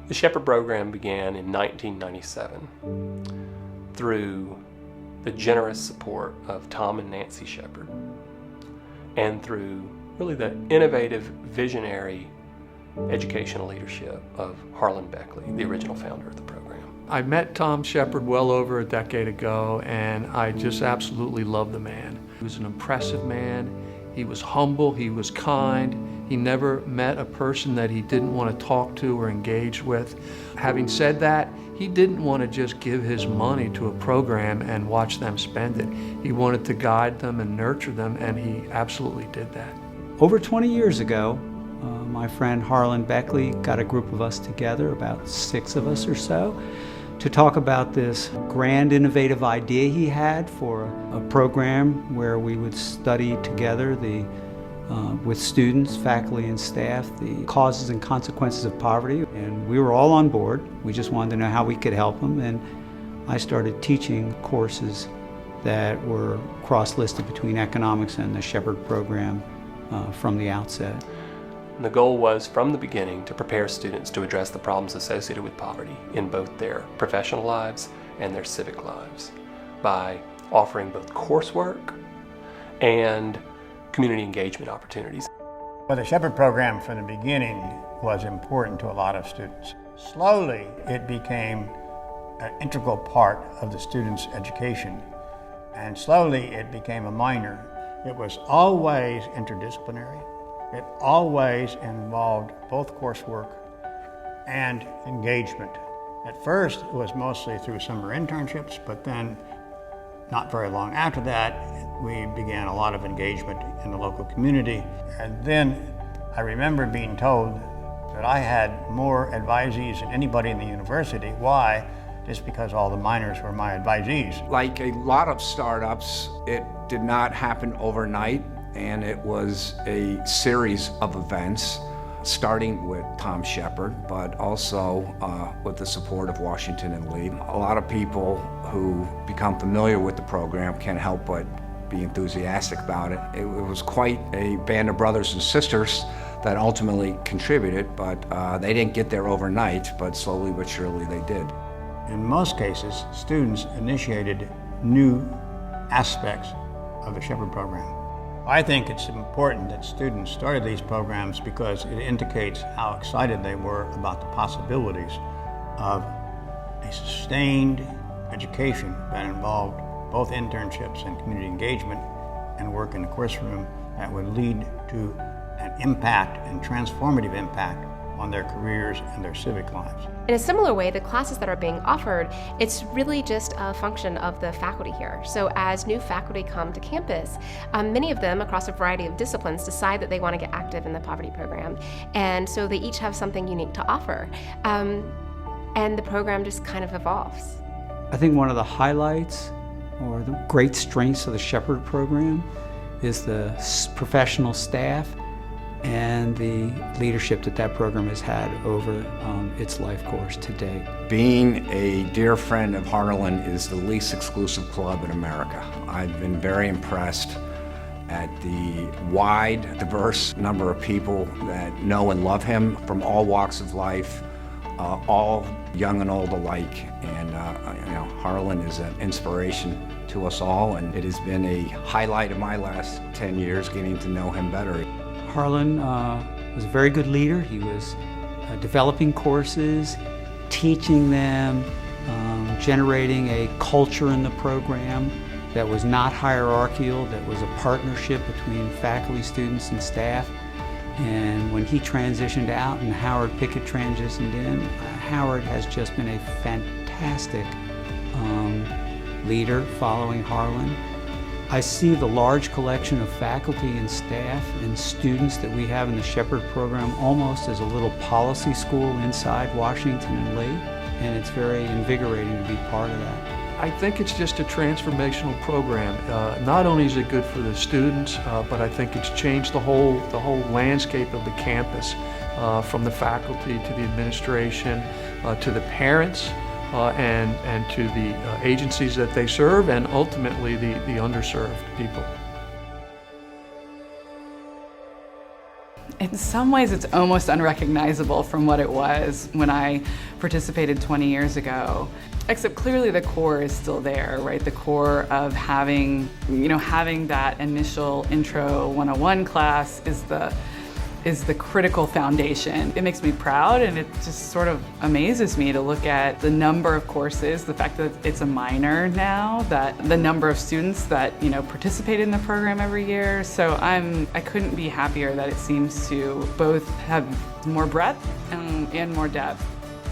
The Shepherd program began in 1997 through the generous support of Tom and Nancy Shepherd and through really the innovative, visionary educational leadership of Harlan Beckley, the original founder of the program. I met Tom Shepherd well over a decade ago, and I just absolutely love the man. He was an impressive man. He was humble, he was kind. He never met a person that he didn't want to talk to or engage with. Having said that, he didn't want to just give his money to a program and watch them spend it. He wanted to guide them and nurture them, and he absolutely did that. Over 20 years ago, my friend Harlan Beckley got a group of us together, about 6 of us or so, to talk about this grand innovative idea he had for a program where we would study together with students, faculty, and staff, the causes and consequences of poverty. And we were all on board. We just wanted to know how we could help them. And I started teaching courses that were cross-listed between economics and the Shepherd program from the outset. And the goal was, from the beginning, to prepare students to address the problems associated with poverty in both their professional lives and their civic lives by offering both coursework and community engagement opportunities. Well, the Shepherd program from the beginning was important to a lot of students. Slowly, it became an integral part of the students' education, and slowly it became a minor. It was always interdisciplinary. It always involved both coursework and engagement. At first, it was mostly through summer internships, but then not very long after that, we began a lot of engagement in the local community. And then I remember being told that I had more advisees than anybody in the university. Why? Just because all the minors were my advisees. Like a lot of startups, it did not happen overnight, and it was a series of events, starting with Tom Shepherd, but also with the support of Washington and Lee. A lot of people who become familiar with the program can't help but be enthusiastic about it. It was quite a band of brothers and sisters that ultimately contributed, but they didn't get there overnight, but slowly but surely they did. In most cases, students initiated new aspects of the Shepherd program. I think it's important that students started these programs because it indicates how excited they were about the possibilities of a sustained education that involved both internships and community engagement and work in the course room that would lead to an impact and transformative impact on their careers and their civic lives. In a similar way, the classes that are being offered, it's really just a function of the faculty here. So as new faculty come to campus, many of them across a variety of disciplines decide that they want to get active in the poverty program. And so they each have something unique to offer. And the program just kind of evolves. I think one of the highlights or the great strengths of the Shepherd program is the professional staff and the leadership that that program has had over its life course to date. Being a dear friend of Harlan is the least exclusive club in America. I've been very impressed at the wide, diverse number of people that know and love him from all walks of life, all young and old alike. And Harlan is an inspiration to us all, and it has been a highlight of my last 10 years getting to know him better. Harlan was a very good leader. He was developing courses, teaching them, generating a culture in the program that was not hierarchical, that was a partnership between faculty, students, and staff. And when he transitioned out and Howard Pickett transitioned in, Howard has just been a fantastic leader following Harlan. I see the large collection of faculty and staff and students that we have in the Shepherd program almost as a little policy school inside Washington and Lee, and it's very invigorating to be part of that. I think it's just a transformational program. Not only is it good for the students, but I think it's changed the whole landscape of the campus, from the faculty to the administration, to the parents, and to the agencies that they serve, and ultimately the underserved people. In some ways, it's almost unrecognizable from what it was when I participated 20 years ago. Except clearly the core is still there, right? The core of having that initial Intro 101 class is the critical foundation. It makes me proud, and it just sort of amazes me to look at the number of courses, the fact that it's a minor now, that the number of students that participate in the program every year. So I couldn't be happier that it seems to both have more breadth and more depth.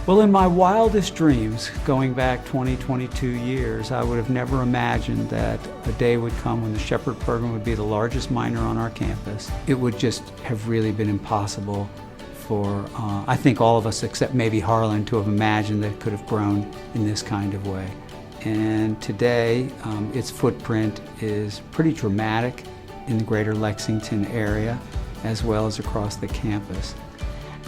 Well, in my wildest dreams, going back 22 years, I would have never imagined that a day would come when the Shepherd program would be the largest minor on our campus. It would just have really been impossible for, I think, all of us, except maybe Harlan, to have imagined that it could have grown in this kind of way. And today, its footprint is pretty dramatic in the greater Lexington area, as well as across the campus.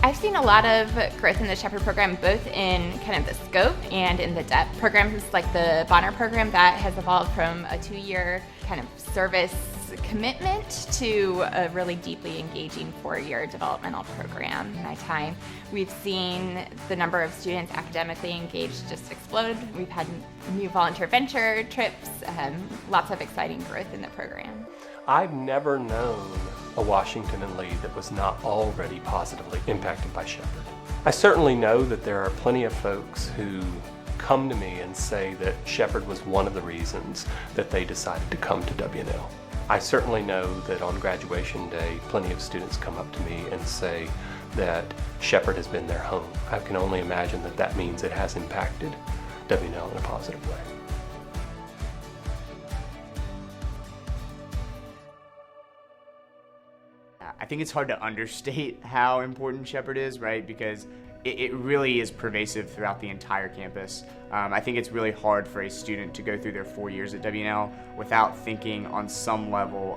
I've seen a lot of growth in the Shepherd program, both in kind of the scope and in the depth. Programs like the Bonner program that has evolved from a 2-year kind of service commitment to a really deeply engaging 4-year developmental program. In my time, we've seen the number of students academically engaged just explode. We've had new volunteer venture trips, lots of exciting growth in the program. I've never known a Washington and Lee that was not already positively impacted by Shepherd. I certainly know that there are plenty of folks who come to me and say that Shepherd was one of the reasons that they decided to come to W&L. I certainly know that on graduation day, plenty of students come up to me and say that Shepherd has been their home. I can only imagine that that means it has impacted W&L in a positive way. I think it's hard to understate how important Shepherd is, right? Because it really is pervasive throughout the entire campus. I think it's really hard for a student to go through their 4 years at W&L without thinking on some level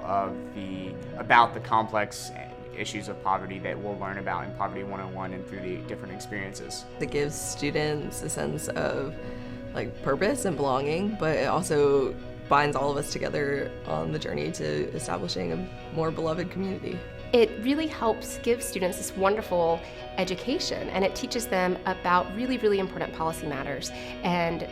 about the complex issues of poverty that we'll learn about in Poverty 101 and through the different experiences. It gives students a sense of purpose and belonging, but it also binds all of us together on the journey to establishing a more beloved community. It really helps give students this wonderful education, and it teaches them about really, really important policy matters. And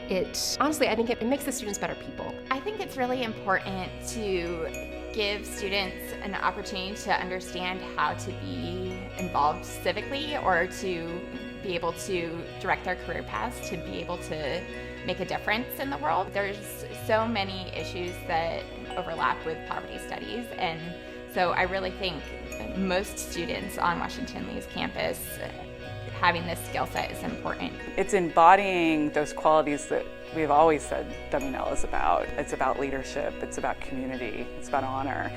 honestly, I think it makes the students better people. I think it's really important to give students an opportunity to understand how to be involved civically, or to be able to direct their career paths, to be able to make a difference in the world. There's so many issues that overlap with poverty studies, and so I really think most students on Washington Lee's campus having this skill set is important. It's embodying those qualities that we've always said W&L is about. It's about leadership, it's about community, it's about honor.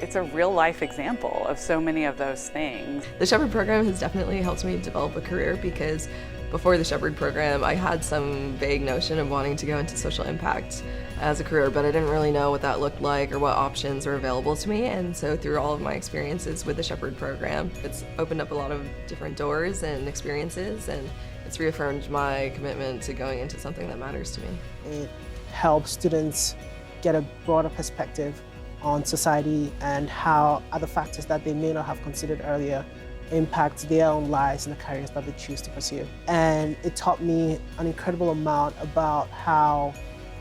It's a real life example of so many of those things. The Shepherd program has definitely helped me develop a career, because before the Shepherd program, I had some vague notion of wanting to go into social impact as a career, but I didn't really know what that looked like or what options were available to me. And so through all of my experiences with the Shepherd program, it's opened up a lot of different doors and experiences, and it's reaffirmed my commitment to going into something that matters to me. It helps students get a broader perspective on society and how other factors that they may not have considered earlier impact their own lives and the careers that they choose to pursue. And it taught me an incredible amount about how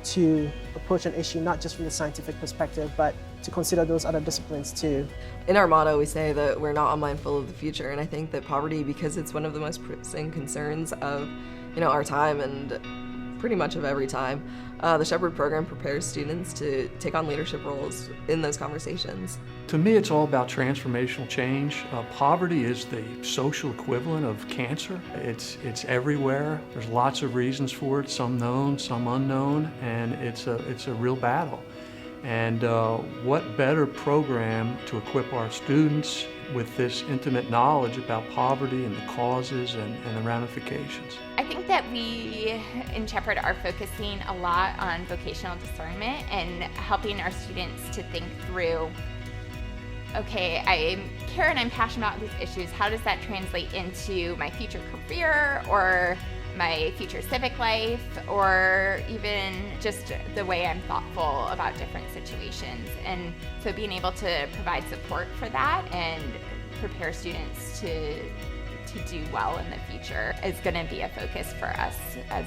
to approach an issue not just from the scientific perspective, but to consider those other disciplines too. In our motto, we say that we're not unmindful of the future, and I think that poverty, because it's one of the most pressing concerns of our time and pretty much of every time, the Shepherd program prepares students to take on leadership roles in those conversations. To me, it's all about transformational change. Poverty is the social equivalent of cancer. It's everywhere. There's lots of reasons for it, some known, some unknown, and it's a real battle. And what better program to equip our students with this intimate knowledge about poverty and the causes and the ramifications. I think that we in Shepherd are focusing a lot on vocational discernment and helping our students to think through, okay, I care and I'm passionate about these issues. How does that translate into my future career or my future civic life, or even just the way I'm thoughtful about different situations? And so being able to provide support for that and prepare students to do well in the future is going to be a focus for us as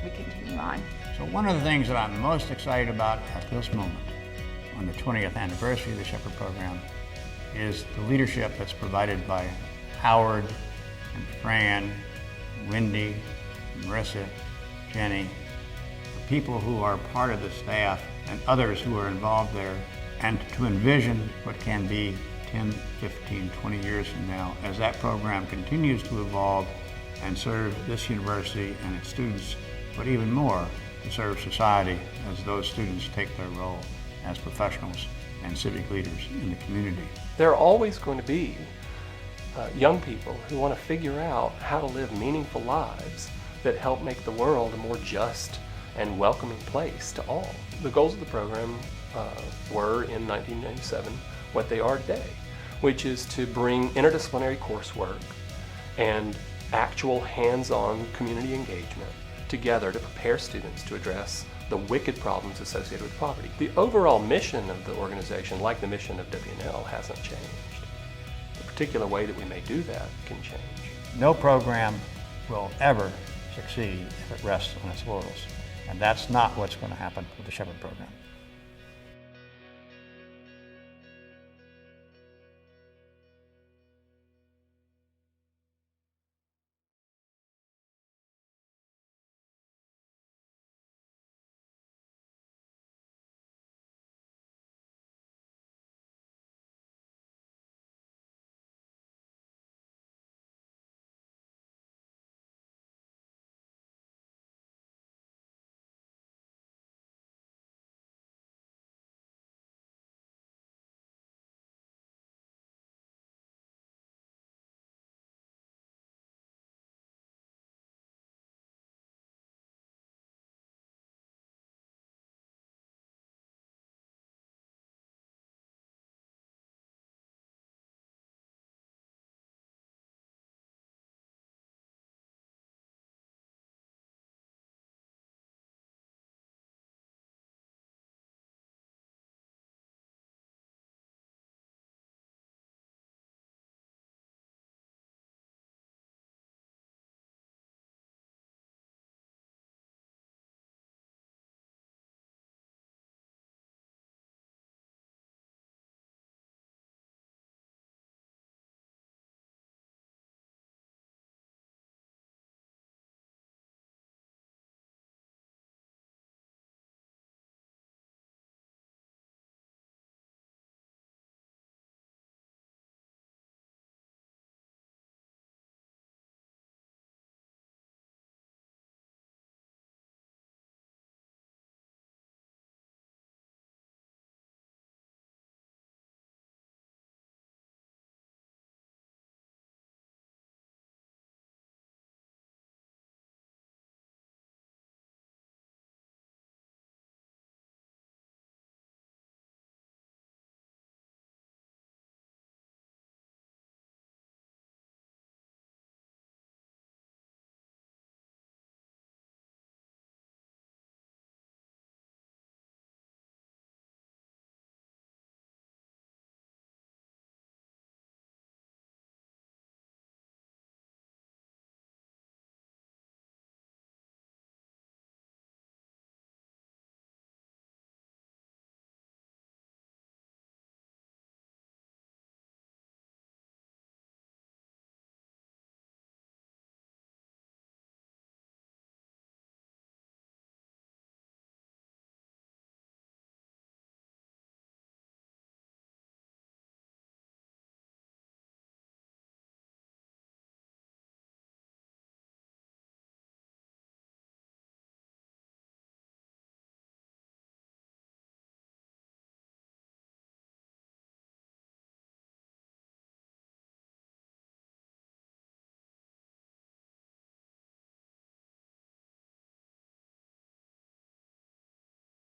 we continue on. So one of the things that I'm most excited about at this moment, on the 20th anniversary of the Shepherd Program, is the leadership that's provided by Howard and Fran, Wendy, Marissa, Jenny, the people who are part of the staff and others who are involved there, and to envision what can be 10, 15, 20 years from now as that program continues to evolve and serve this university and its students, but even more to serve society as those students take their role as professionals and civic leaders in the community. There are always going to be young people who want to figure out how to live meaningful lives that help make the world a more just and welcoming place to all. The goals of the program were in 1997 what they are today, which is to bring interdisciplinary coursework and actual hands-on community engagement together to prepare students to address the wicked problems associated with poverty. The overall mission of the organization, like the mission of WNL, hasn't changed. The particular way that we may do that can change. No program will ever succeed if it rests on its laurels, and that's not what's going to happen with the Shepherd Program.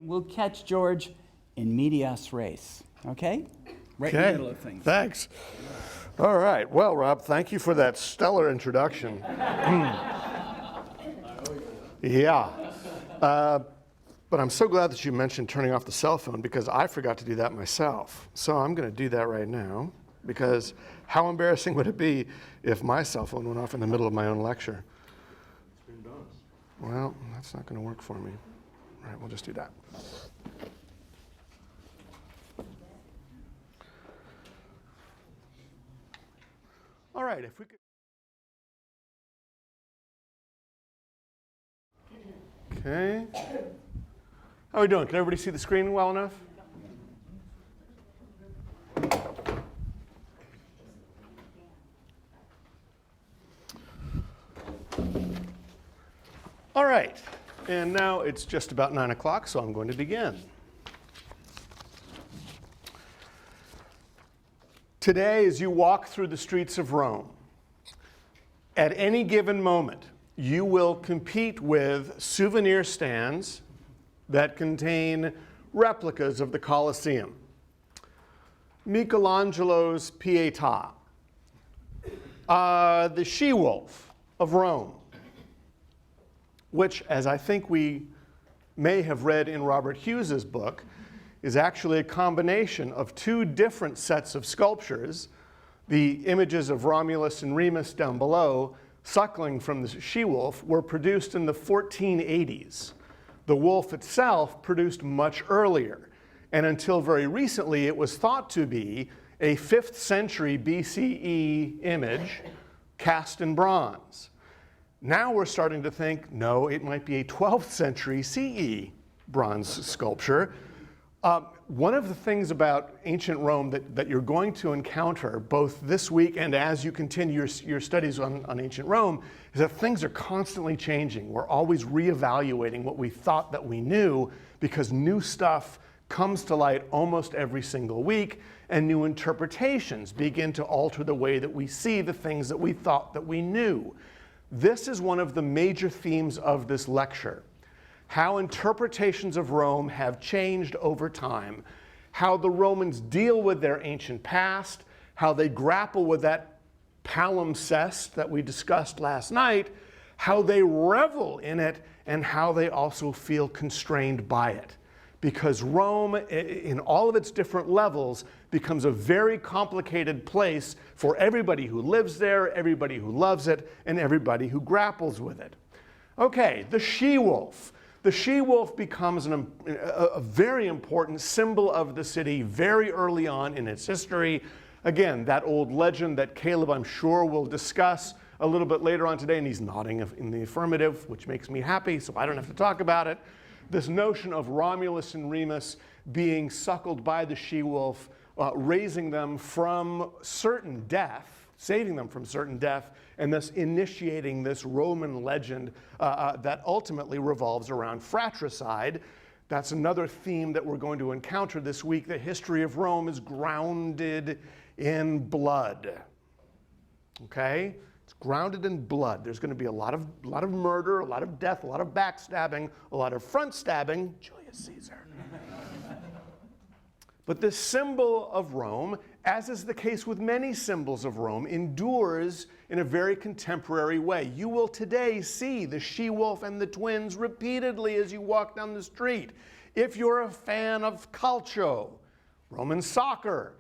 We'll catch George in medias res, okay? Right in the middle of things. Thanks. All right. Well, Rob, thank you for that stellar introduction. Yeah. But I'm so glad that you mentioned turning off the cell phone because I forgot to do that myself. So I'm going to do that right now. because how embarrassing would it be if my cell phone went off in the middle of my own lecture? Well, that's not going to work for me. All right, we'll just do that. All right, if we could. Okay. How are we doing? Can everybody see the screen well enough? All right, and now it's just about 9 o'clock, so I'm going to begin. Today, as you walk through the streets of Rome, at any given moment, you will compete with souvenir stands that contain replicas of the Colosseum, Michelangelo's Pietà, the she-wolf of Rome, which, as I think we may have read in Robert Hughes's book, is actually a combination of two different sets of sculptures. The images of Romulus and Remus down below, suckling from the she-wolf, were produced in the 1480s. The wolf itself produced much earlier, and until very recently it was thought to be a 5th century BCE image cast in bronze. Now we're starting to think, no, it might be a 12th century CE bronze sculpture. One of the things about ancient Rome that you're going to encounter both this week and as you continue your studies on ancient Rome is that things are constantly changing. We're always reevaluating what we thought that we knew because new stuff comes to light almost every single week and new interpretations begin to alter the way that we see the things that we thought that we knew. This is one of the major themes of this lecture. How interpretations of Rome have changed over time, how the Romans deal with their ancient past, how they grapple with that palimpsest that we discussed last night, how they revel in it, and how they also feel constrained by it. Because Rome, in all of its different levels, becomes a very complicated place for everybody who lives there, everybody who loves it, and everybody who grapples with it. Okay, the she-wolf. The she-wolf becomes a very important symbol of the city very early on in its history. Again, that old legend that Caleb, I'm sure, will discuss a little bit later on today, and he's nodding in the affirmative, which makes me happy, so I don't have to talk about it. This notion of Romulus and Remus being suckled by the she-wolf, raising them from certain death, saving them from certain death, and thus initiating this Roman legend that ultimately revolves around fratricide. That's another theme that we're going to encounter this week. The history of Rome is grounded in blood. Okay? It's grounded in blood. There's going to be a lot of murder, a lot of death, a lot of backstabbing, a lot of front stabbing. Julius Caesar. But this symbol of Rome, as is the case with many symbols of Rome, endures in a very contemporary way. You will today see the she-wolf and the twins repeatedly as you walk down the street. If you're a fan of calcio, Roman soccer,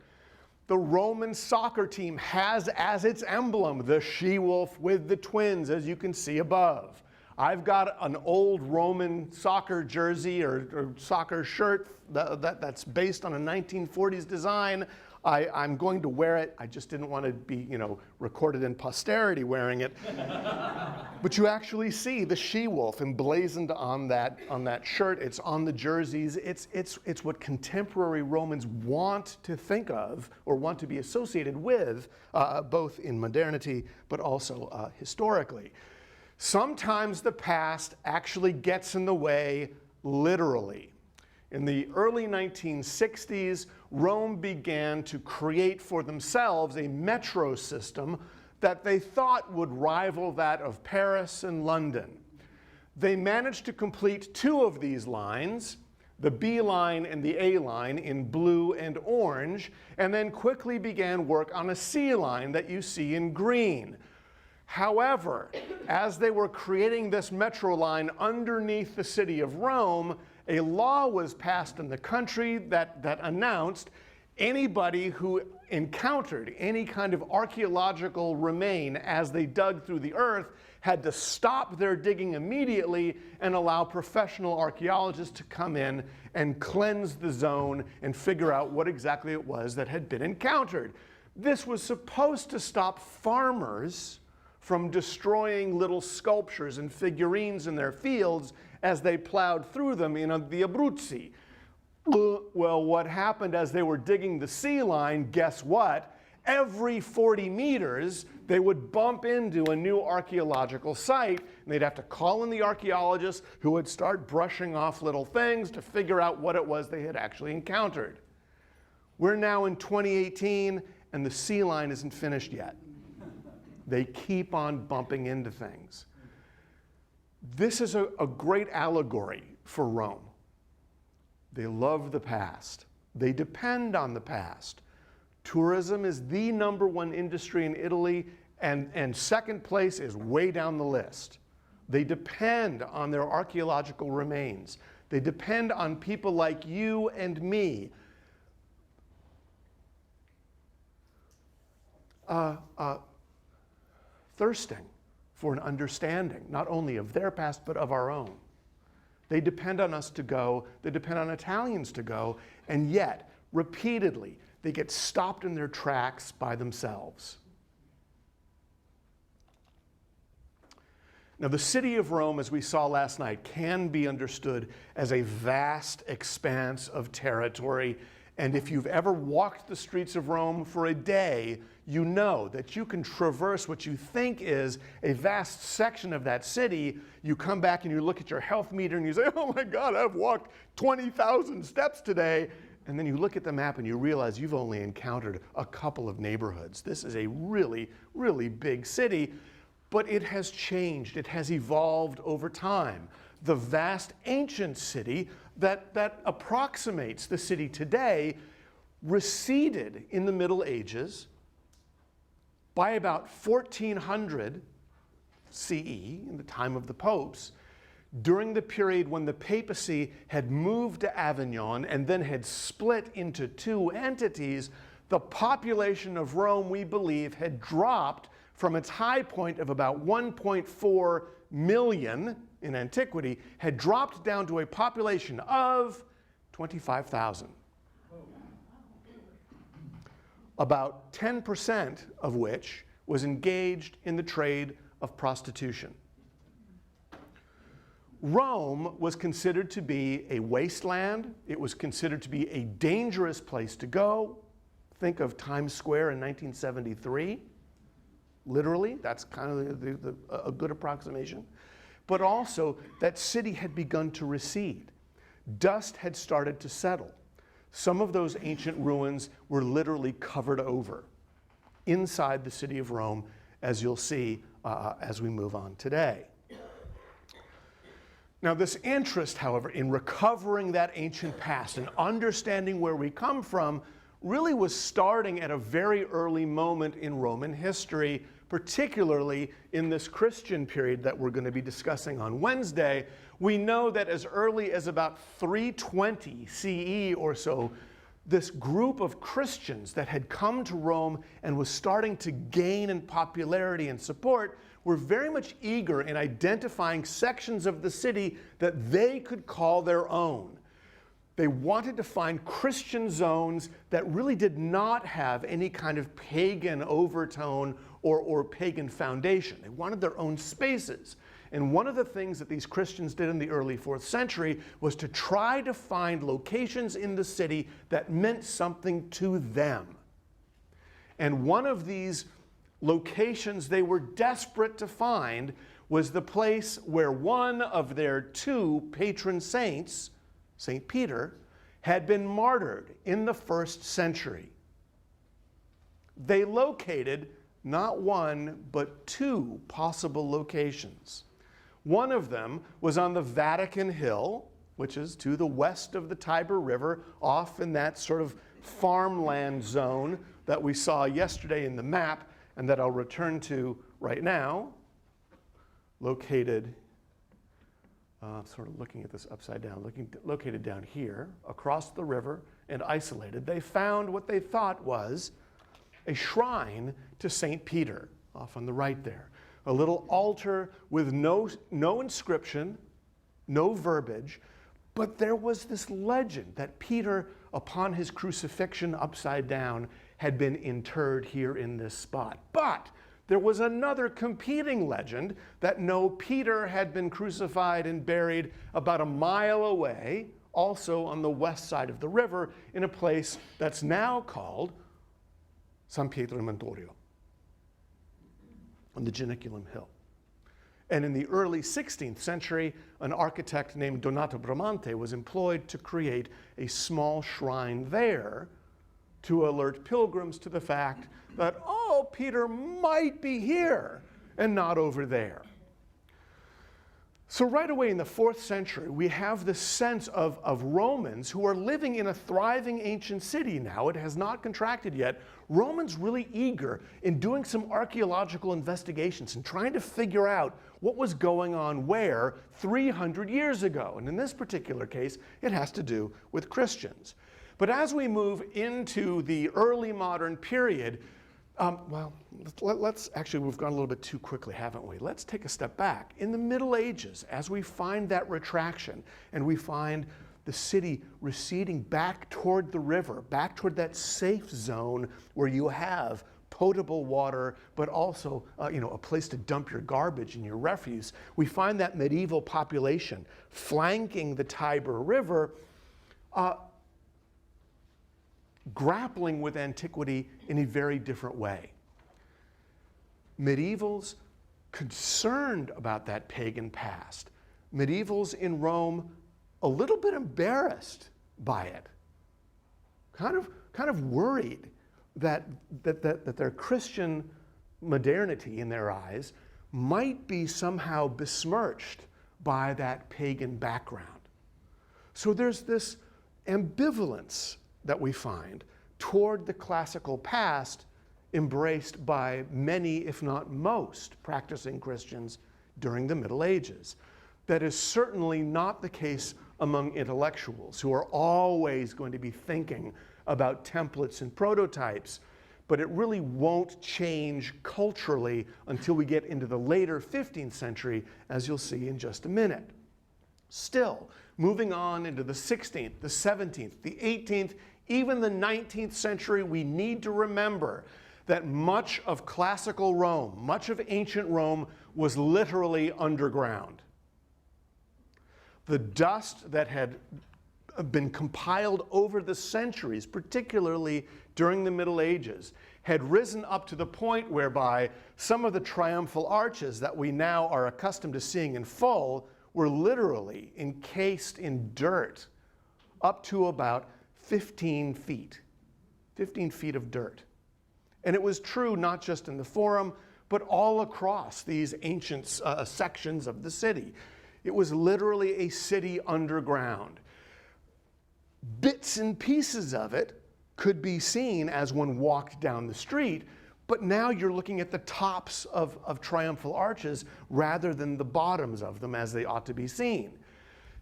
the Roman soccer team has as its emblem the she-wolf with the twins, as you can see above. I've got an old Roman soccer jersey or soccer shirt that's based on a 1940s design. I'm going to wear it. I just didn't want to be, recorded in posterity wearing it. But you actually see the she-wolf emblazoned on that shirt. It's on the jerseys. It's what contemporary Romans want to think of or want to be associated with, both in modernity but also historically. Sometimes the past actually gets in the way literally. In the early 1960s, Rome began to create for themselves a metro system that they thought would rival that of Paris and London. They managed to complete 2 of these lines, the B line and the A line in blue and orange, and then quickly began work on a C line that you see in green. However, as they were creating this metro line underneath the city of Rome, a law was passed in the country that announced Anybody who encountered any kind of archaeological remain as they dug through the earth had to stop their digging immediately and allow professional archaeologists to come in and cleanse the zone and figure out what exactly it was that had been encountered. This was supposed to stop farmers from destroying little sculptures and figurines in their fields as they plowed through them in the Abruzzi. Well, what happened as they were digging the sea line, guess what? Every 40 meters, they would bump into a new archaeological site, and they'd have to call in the archaeologists who would start brushing off little things to figure out what it was they had actually encountered. We're now in 2018, and the sea line isn't finished yet. They keep on bumping into things. This is a great allegory for Rome. They love the past. They depend on the past. Tourism is the #1 industry in Italy, and second place is way down the list. They depend on their archaeological remains. They depend on people like you and me. Thirsting for an understanding, not only of their past, but of our own. They depend on us to go, they depend on Italians to go, and yet, repeatedly, they get stopped in their tracks by themselves. Now, the city of Rome, as we saw last night, can be understood as a vast expanse of territory. And if you've ever walked the streets of Rome for a day, you know that you can traverse what you think is a vast section of that city. You come back and you look at your health meter and you say, oh my God, I've walked 20,000 steps today. And then you look at the map and you realize you've only encountered a couple of neighborhoods. This is a really, really big city, but it has changed. It has evolved over time. The vast ancient city that approximates the city today receded in the Middle Ages. By about 1400 CE, in the time of the popes, during the period when the papacy had moved to Avignon and then had split into two entities, the population of Rome, we believe, had dropped from its high point of about 1.4 million in antiquity, had dropped down to a population of 25,000. About 10% of which was engaged in the trade of prostitution. Rome was considered to be a wasteland. It was considered to be a dangerous place to go. Think of Times Square in 1973. Literally, that's kind of a good approximation. But also, that city had begun to recede. Dust had started to settle. Some of those ancient ruins were literally covered over inside the city of Rome, as you'll see as we move on today. Now, this interest, however, in recovering that ancient past and understanding where we come from really was starting at a very early moment in Roman history, particularly in this Christian period that we're going to be discussing on Wednesday. We know that as early as about 320 CE or so, this group of Christians that had come to Rome and was starting to gain in popularity and support were very much eager in identifying sections of the city that they could call their own. They wanted to find Christian zones that really did not have any kind of pagan overtone or pagan foundation. They wanted their own spaces. And one of the things that these Christians did in the early 4th century was to try to find locations in the city that meant something to them. And one of these locations they were desperate to find was the place where one of their two patron saints, St. Peter, had been martyred in the 1st century. They located not one, but two possible locations. One of them was on the Vatican Hill, which is to the west of the Tiber River, off in that sort of farmland zone that we saw yesterday in the map, and that I'll return to right now, located sort of looking at this upside down, located down here, across the river and isolated, they found what they thought was a shrine to St. Peter, off on the right there. A little altar with no inscription, no verbiage, but there was this legend that Peter, upon his crucifixion upside down, had been interred here in this spot. But there was another competing legend that no, Peter had been crucified and buried about a mile away, also on the west side of the river, in a place that's now called San Pietro in Montorio, on the Janiculum Hill. And in the early 16th century, an architect named Donato Bramante was employed to create a small shrine there to alert pilgrims to the fact that, oh, Peter might be here and not over there. So right away in the 4th century, we have this sense of Romans who are living in a thriving ancient city now. It has not contracted yet. Romans really eager in doing some archaeological investigations and trying to figure out what was going on where 300 years ago. And in this particular case, it has to do with Christians. But as we move into the early modern period, let's actually, we've gone a little bit too quickly, haven't we? Let's take a step back. In the Middle Ages, as we find that retraction and we find the city receding back toward the river, back toward that safe zone where you have potable water, but also a place to dump your garbage and your refuse, we find that medieval population flanking the Tiber River, grappling with antiquity in a very different way. Medievals concerned about that pagan past. Medievals in Rome a little bit embarrassed by it, kind of worried that their Christian modernity in their eyes might be somehow besmirched by that pagan background. So there's this ambivalence that we find toward the classical past embraced by many, if not most, practicing Christians during the Middle Ages. That is certainly not the case among intellectuals who are always going to be thinking about templates and prototypes, but it really won't change culturally until we get into the later 15th century, as you'll see in just a minute. Still, moving on into the 16th, the 17th, the 18th, even the 19th century, we need to remember that much of classical Rome, much of ancient Rome, was literally underground. The dust that had been compiled over the centuries, particularly during the Middle Ages, had risen up to the point whereby some of the triumphal arches that we now are accustomed to seeing in full were literally encased in dirt up to about 15 feet of dirt. And it was true not just in the Forum, but all across these ancient sections of the city. It was literally a city underground. Bits and pieces of it could be seen as one walked down the street, but now you're looking at the tops of triumphal arches rather than the bottoms of them as they ought to be seen.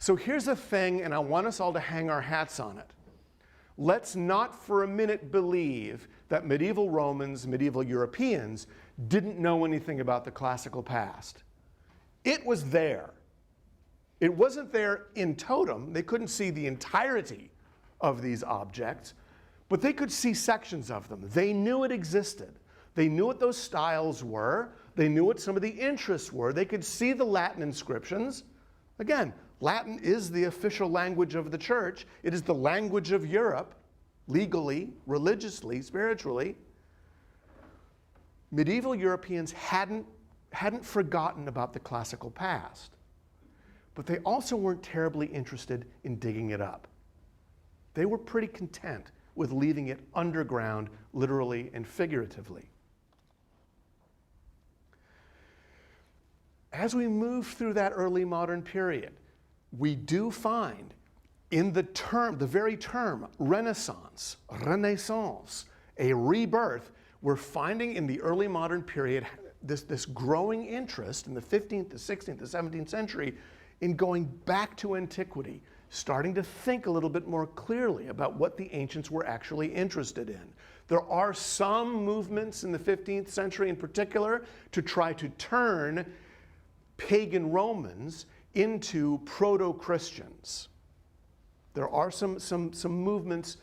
So here's a thing, and I want us all to hang our hats on it. Let's not for a minute believe that medieval Romans, medieval Europeans, didn't know anything about the classical past. It was there. It wasn't there in totem. They couldn't see the entirety of these objects, but they could see sections of them. They knew it existed. They knew what those styles were. They knew what some of the interests were. They could see the Latin inscriptions. Again, Latin is the official language of the church. It is the language of Europe, legally, religiously, spiritually. Medieval Europeans hadn't forgotten about the classical past, but they also weren't terribly interested in digging it up. They were pretty content with leaving it underground, literally and figuratively. As we move through that early modern period, we do find in the very term Renaissance, a rebirth, we're finding in the early modern period this growing interest in the 15th, the 16th, the 17th century in going back to antiquity, starting to think a little bit more clearly about what the ancients were actually interested in. There are some movements in the 15th century in particular to try to turn pagan Romans into proto-Christians. There are some movements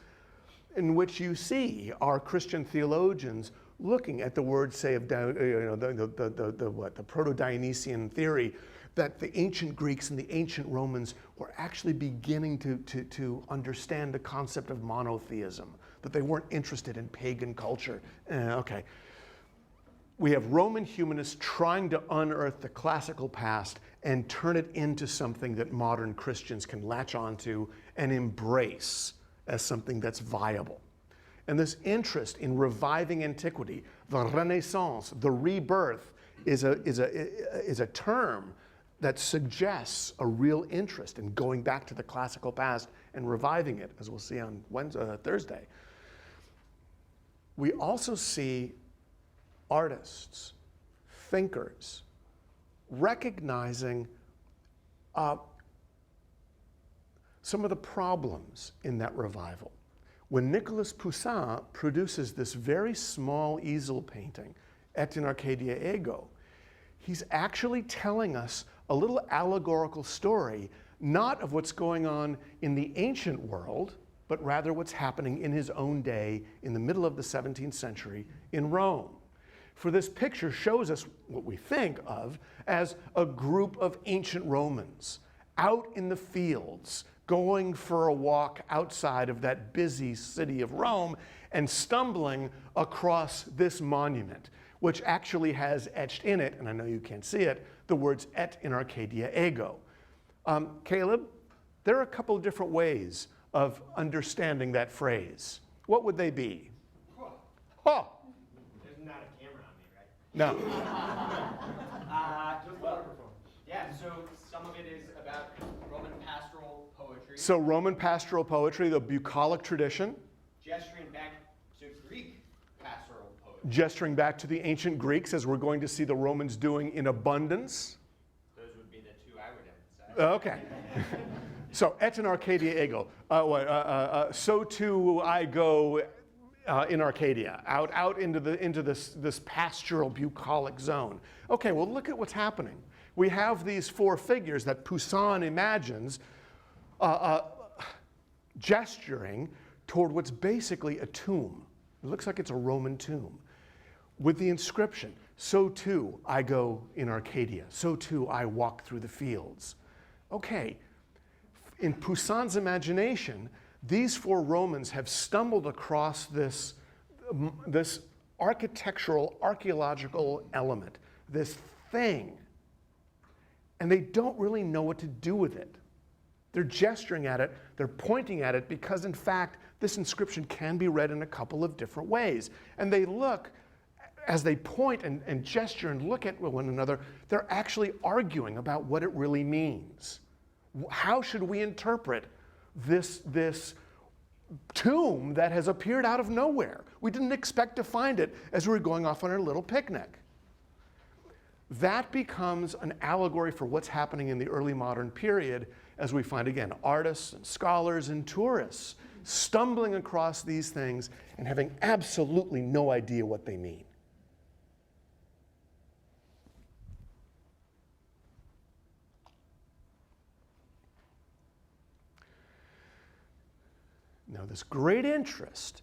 in which you see our Christian theologians looking at the words, say, of the Proto-Dionysian theory, that the ancient Greeks and the ancient Romans were actually beginning to understand the concept of monotheism, that they weren't interested in pagan culture. Okay. We have Roman humanists trying to unearth the classical past and turn it into something that modern Christians can latch onto and embrace as something that's viable. And this interest in reviving antiquity, the Renaissance, the rebirth, is a term that suggests a real interest in going back to the classical past and reviving it, as we'll see on Thursday. We also see artists, thinkers, recognizing some of the problems in that revival. When Nicolas Poussin produces this very small easel painting, Et in Arcadia Ego, he's actually telling us a little allegorical story, not of what's going on in the ancient world, but rather what's happening in his own day in the middle of the 17th century in Rome. For this picture shows us what we think of as a group of ancient Romans out in the fields, going for a walk outside of that busy city of Rome and stumbling across this monument, which actually has etched in it, and I know you can't see it, the words Et in Arcadia Ego. Caleb, there are a couple of different ways of understanding that phrase. What would they be? Huh. There's not a camera on me, right? No. Yeah, so some of it is about Roman pastoral poetry. So Roman pastoral poetry, the bucolic tradition. Gesturing back to Greek pastoral poetry. Gesturing back to the ancient Greeks, as we're going to see the Romans doing in abundance. Those would be the two I would emphasize. Okay. So, Et in Arcadia Ego. So too I go in Arcadia, out into this pastoral bucolic zone. Okay, well, look at what's happening. We have these four figures that Poussin imagines gesturing toward what's basically a tomb. It looks like it's a Roman tomb, with the inscription, so too I go in Arcadia, so too I walk through the fields. Okay, in Poussin's imagination, these four Romans have stumbled across this architectural, archaeological element, this thing, and they don't really know what to do with it. They're gesturing at it, they're pointing at it, because in fact, this inscription can be read in a couple of different ways. And they look, as they point and gesture and look at one another, they're actually arguing about what it really means. How should we interpret this tomb that has appeared out of nowhere? We didn't expect to find it as we were going off on our little picnic. That becomes an allegory for what's happening in the early modern period, as we find, again, artists and scholars and tourists stumbling across these things and having absolutely no idea what they mean. Now, this great interest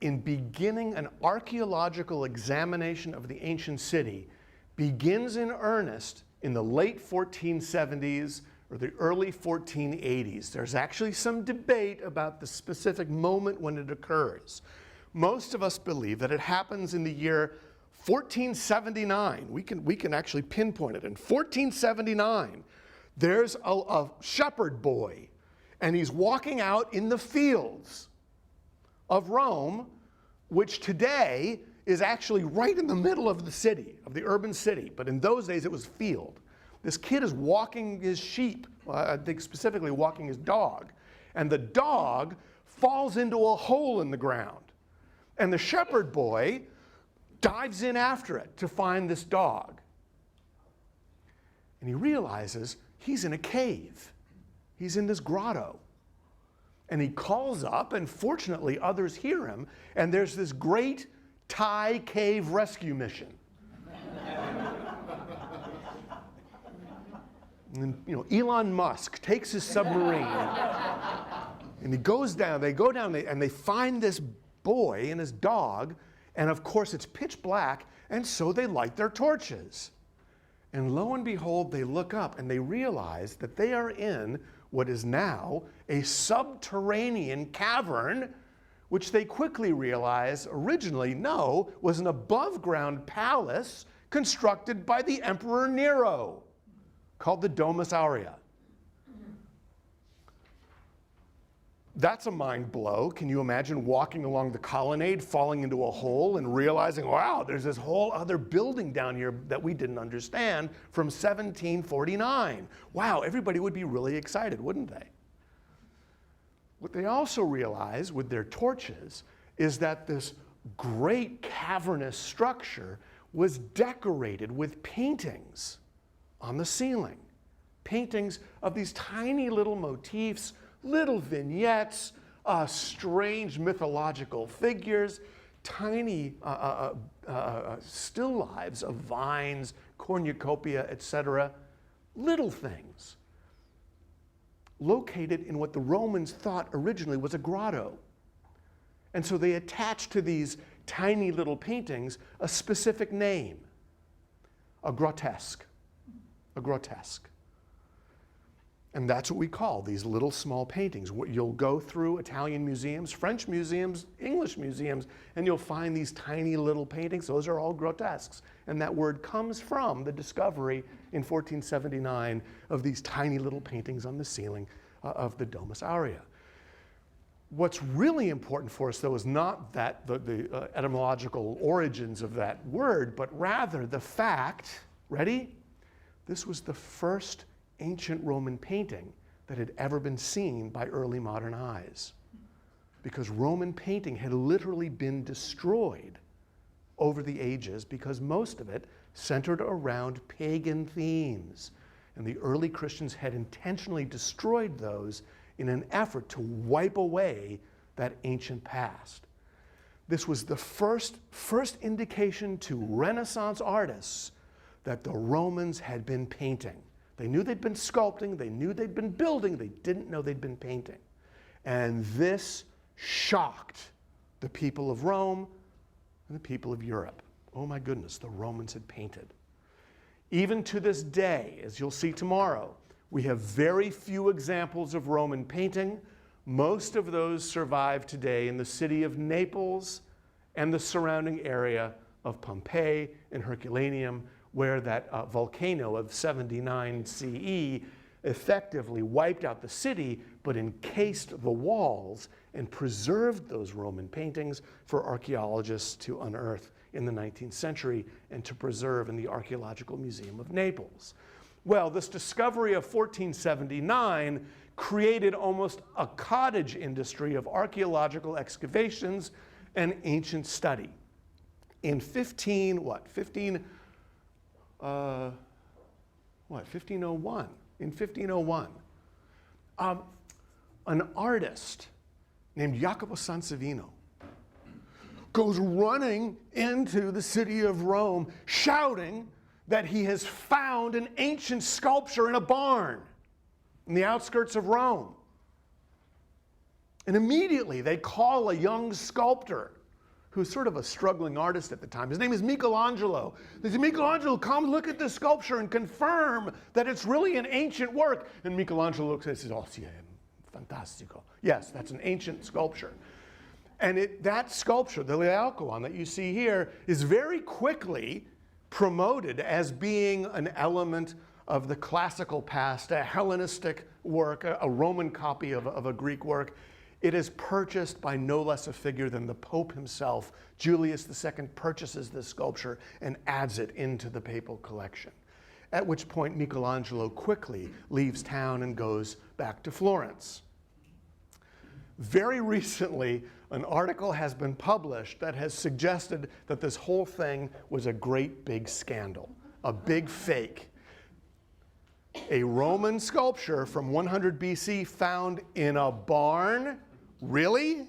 in beginning an archaeological examination of the ancient city begins in earnest in the late 1470s or the early 1480s. There's actually some debate about the specific moment when it occurs. Most of us believe that it happens in the year 1479. We can actually pinpoint it. In 1479, there's a shepherd boy, and he's walking out in the fields of Rome, which today is actually right in the middle of the city, of the urban city. But in those days, it was field. This kid is walking his sheep, I think specifically walking his dog. And the dog falls into a hole in the ground. And the shepherd boy dives in after it to find this dog. And he realizes he's in a cave. He's in this grotto. And he calls up, and fortunately others hear him, and there's this great Thai cave rescue mission. And, Elon Musk takes his submarine, and he goes down, they go down, and they find this boy and his dog, and of course it's pitch black, and so they light their torches. And lo and behold, they look up and they realize that they are in what is now a subterranean cavern, which they quickly realize originally, no, was an above-ground palace constructed by the Emperor Nero, called the Domus Aurea. That's a mind blow. Can you imagine walking along the colonnade, falling into a hole, and realizing, wow, there's this whole other building down here that we didn't understand from 1749. Wow, everybody would be really excited, wouldn't they? What they also realize with their torches is that this great cavernous structure was decorated with paintings on the ceiling. Paintings of these tiny little motifs, little vignettes, strange mythological figures, tiny still lives of vines, cornucopia, etc. Little things located in what the Romans thought originally was a grotto. And so they attached to these tiny little paintings a specific name, a grotesque. A grotesque. And that's what we call these little small paintings. You'll go through Italian museums, French museums, English museums, and you'll find these tiny little paintings. Those are all grotesques. And that word comes from the discovery in 1479 of these tiny little paintings on the ceiling of the Domus Aurea. What's really important for us, though, is not that the etymological origins of that word, but rather the fact, ready? This was the first ancient Roman painting that had ever been seen by early modern eyes. Because Roman painting had literally been destroyed over the ages because most of it centered around pagan themes. And the early Christians had intentionally destroyed those in an effort to wipe away that ancient past. This was the first indication to Renaissance artists that the Romans had been painting. They knew they'd been sculpting, they knew they'd been building, they didn't know they'd been painting. And this shocked the people of Rome and the people of Europe. Oh my goodness, the Romans had painted. Even to this day, as you'll see tomorrow, we have very few examples of Roman painting. Most of those survive today in the city of Naples and the surrounding area of Pompeii and Herculaneum, where that volcano of 79 CE effectively wiped out the city, but encased the walls and preserved those Roman paintings for archaeologists to unearth in the 19th century and to preserve in the Archaeological Museum of Naples. Well, this discovery of 1479 created almost a cottage industry of archaeological excavations and ancient study. In 1501. In 1501, an artist named Jacopo Sansovino goes running into the city of Rome shouting that he has found an ancient sculpture in a barn in the outskirts of Rome. And immediately they call a young sculptor who's sort of a struggling artist at the time. His name is Michelangelo. They say, Michelangelo, come look at this sculpture and confirm that it's really an ancient work. And Michelangelo looks at it and says, oh, sì, fantastico. Yes, that's an ancient sculpture. And that sculpture, the Laocoon that you see here, is very quickly promoted as being an element of the classical past, a Hellenistic work, a Roman copy of a Greek work. It is purchased by no less a figure than the Pope himself. Julius II purchases this sculpture and adds it into the papal collection. At which point Michelangelo quickly leaves town and goes back to Florence. Very recently, an article has been published that has suggested that this whole thing was a great big scandal, a big fake. A Roman sculpture from 100 BC found in a barn? Really?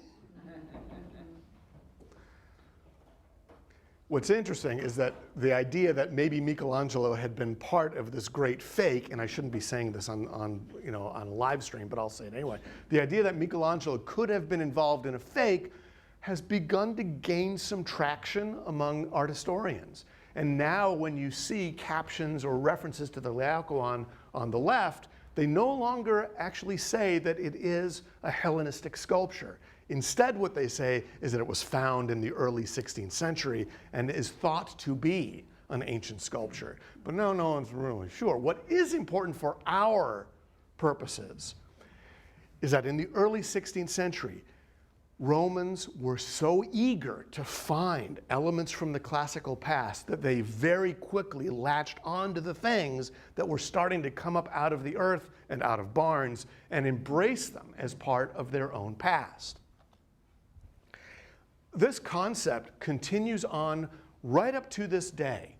What's interesting is that the idea that maybe Michelangelo had been part of this great fake, and I shouldn't be saying this on a live stream, but I'll say it anyway. The idea that Michelangelo could have been involved in a fake has begun to gain some traction among art historians. And now when you see captions or references to the Laocoon on the left, they no longer actually say that it is a Hellenistic sculpture. Instead, what they say is that it was found in the early 16th century and is thought to be an ancient sculpture. But no one's really sure. What is important for our purposes is that in the early 16th century, Romans were so eager to find elements from the classical past that they very quickly latched onto the things that were starting to come up out of the earth and out of barns and embraced them as part of their own past. This concept continues on right up to this day.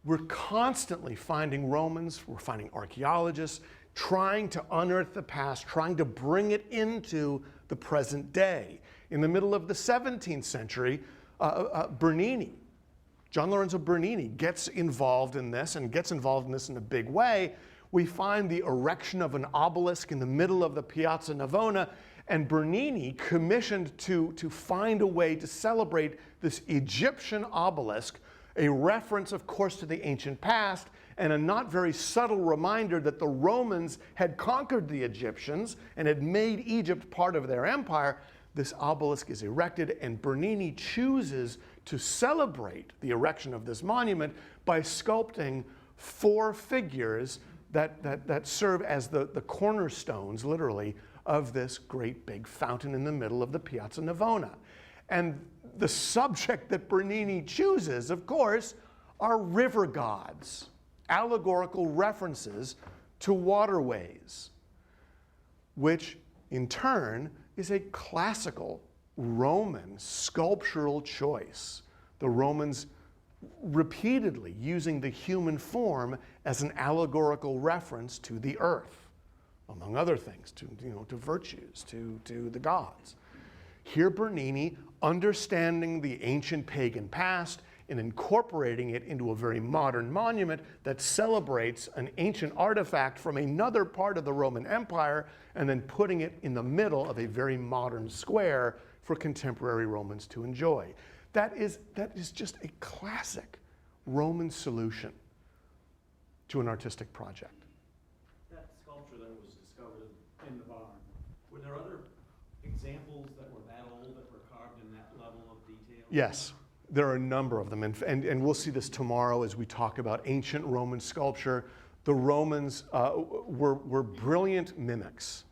We're constantly finding Romans, we're finding archaeologists, trying to unearth the past, trying to bring it into the present day. In the middle of the 17th century, Bernini, John Lorenzo Bernini, gets involved in this and gets involved in this in a big way. We find the erection of an obelisk in the middle of the Piazza Navona, and Bernini commissioned to find a way to celebrate this Egyptian obelisk, a reference, of course, to the ancient past, and a not very subtle reminder that the Romans had conquered the Egyptians and had made Egypt part of their empire. This obelisk is erected, and Bernini chooses to celebrate the erection of this monument by sculpting 4 figures that serve as the cornerstones, literally, of this great big fountain in the middle of the Piazza Navona. And the subject that Bernini chooses, of course, are river gods, allegorical references to waterways, which in turn is a classical Roman sculptural choice. The Romans repeatedly using the human form as an allegorical reference to the earth, among other things, to virtues, to the gods. Here Bernini, understanding the ancient pagan past and incorporating it into a very modern monument that celebrates an ancient artifact from another part of the Roman Empire, and then putting it in the middle of a very modern square for contemporary Romans to enjoy. That is just a classic Roman solution to an artistic project. That sculpture that was discovered in the barn, were there other examples that were that old that were carved in that level of detail? Yes, there are a number of them, and we'll see this tomorrow as we talk about ancient Roman sculpture. The Romans were brilliant mimics.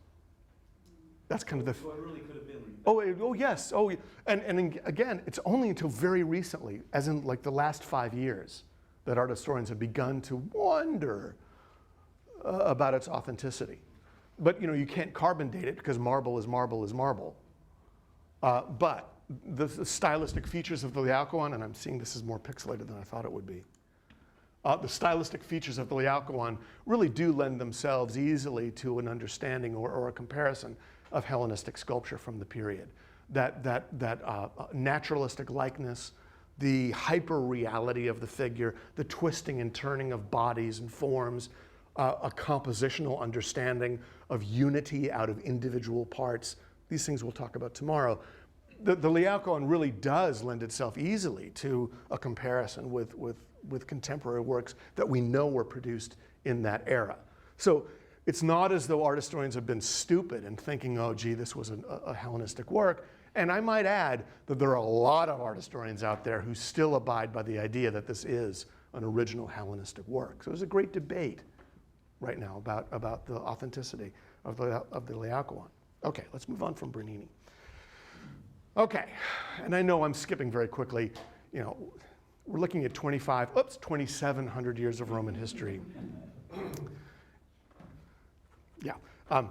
That's kind of the. So it really could have been. Oh yes. And again, it's only until very recently, as in like the last 5 years, that art historians have begun to wonder about its authenticity. But you can't carbon date it because marble is marble is marble. But the stylistic features of the Laocoon, and I'm seeing this is more pixelated than I thought it would be. The stylistic features of the Laocoon really do lend themselves easily to an understanding or a comparison of Hellenistic sculpture from the period. That naturalistic likeness, the hyper-reality of the figure, the twisting and turning of bodies and forms, a compositional understanding of unity out of individual parts. These things we'll talk about tomorrow. The Laocoon really does lend itself easily to a comparison with contemporary works that we know were produced in that era. So it's not as though art historians have been stupid in thinking, oh, gee, this was a Hellenistic work. And I might add that there are a lot of art historians out there who still abide by the idea that this is an original Hellenistic work. So there's a great debate right now about the authenticity of the Laocoon. Okay, let's move on from Bernini. Okay, and I know I'm skipping very quickly. We're looking at 2,700 years of Roman history. Yeah, I'm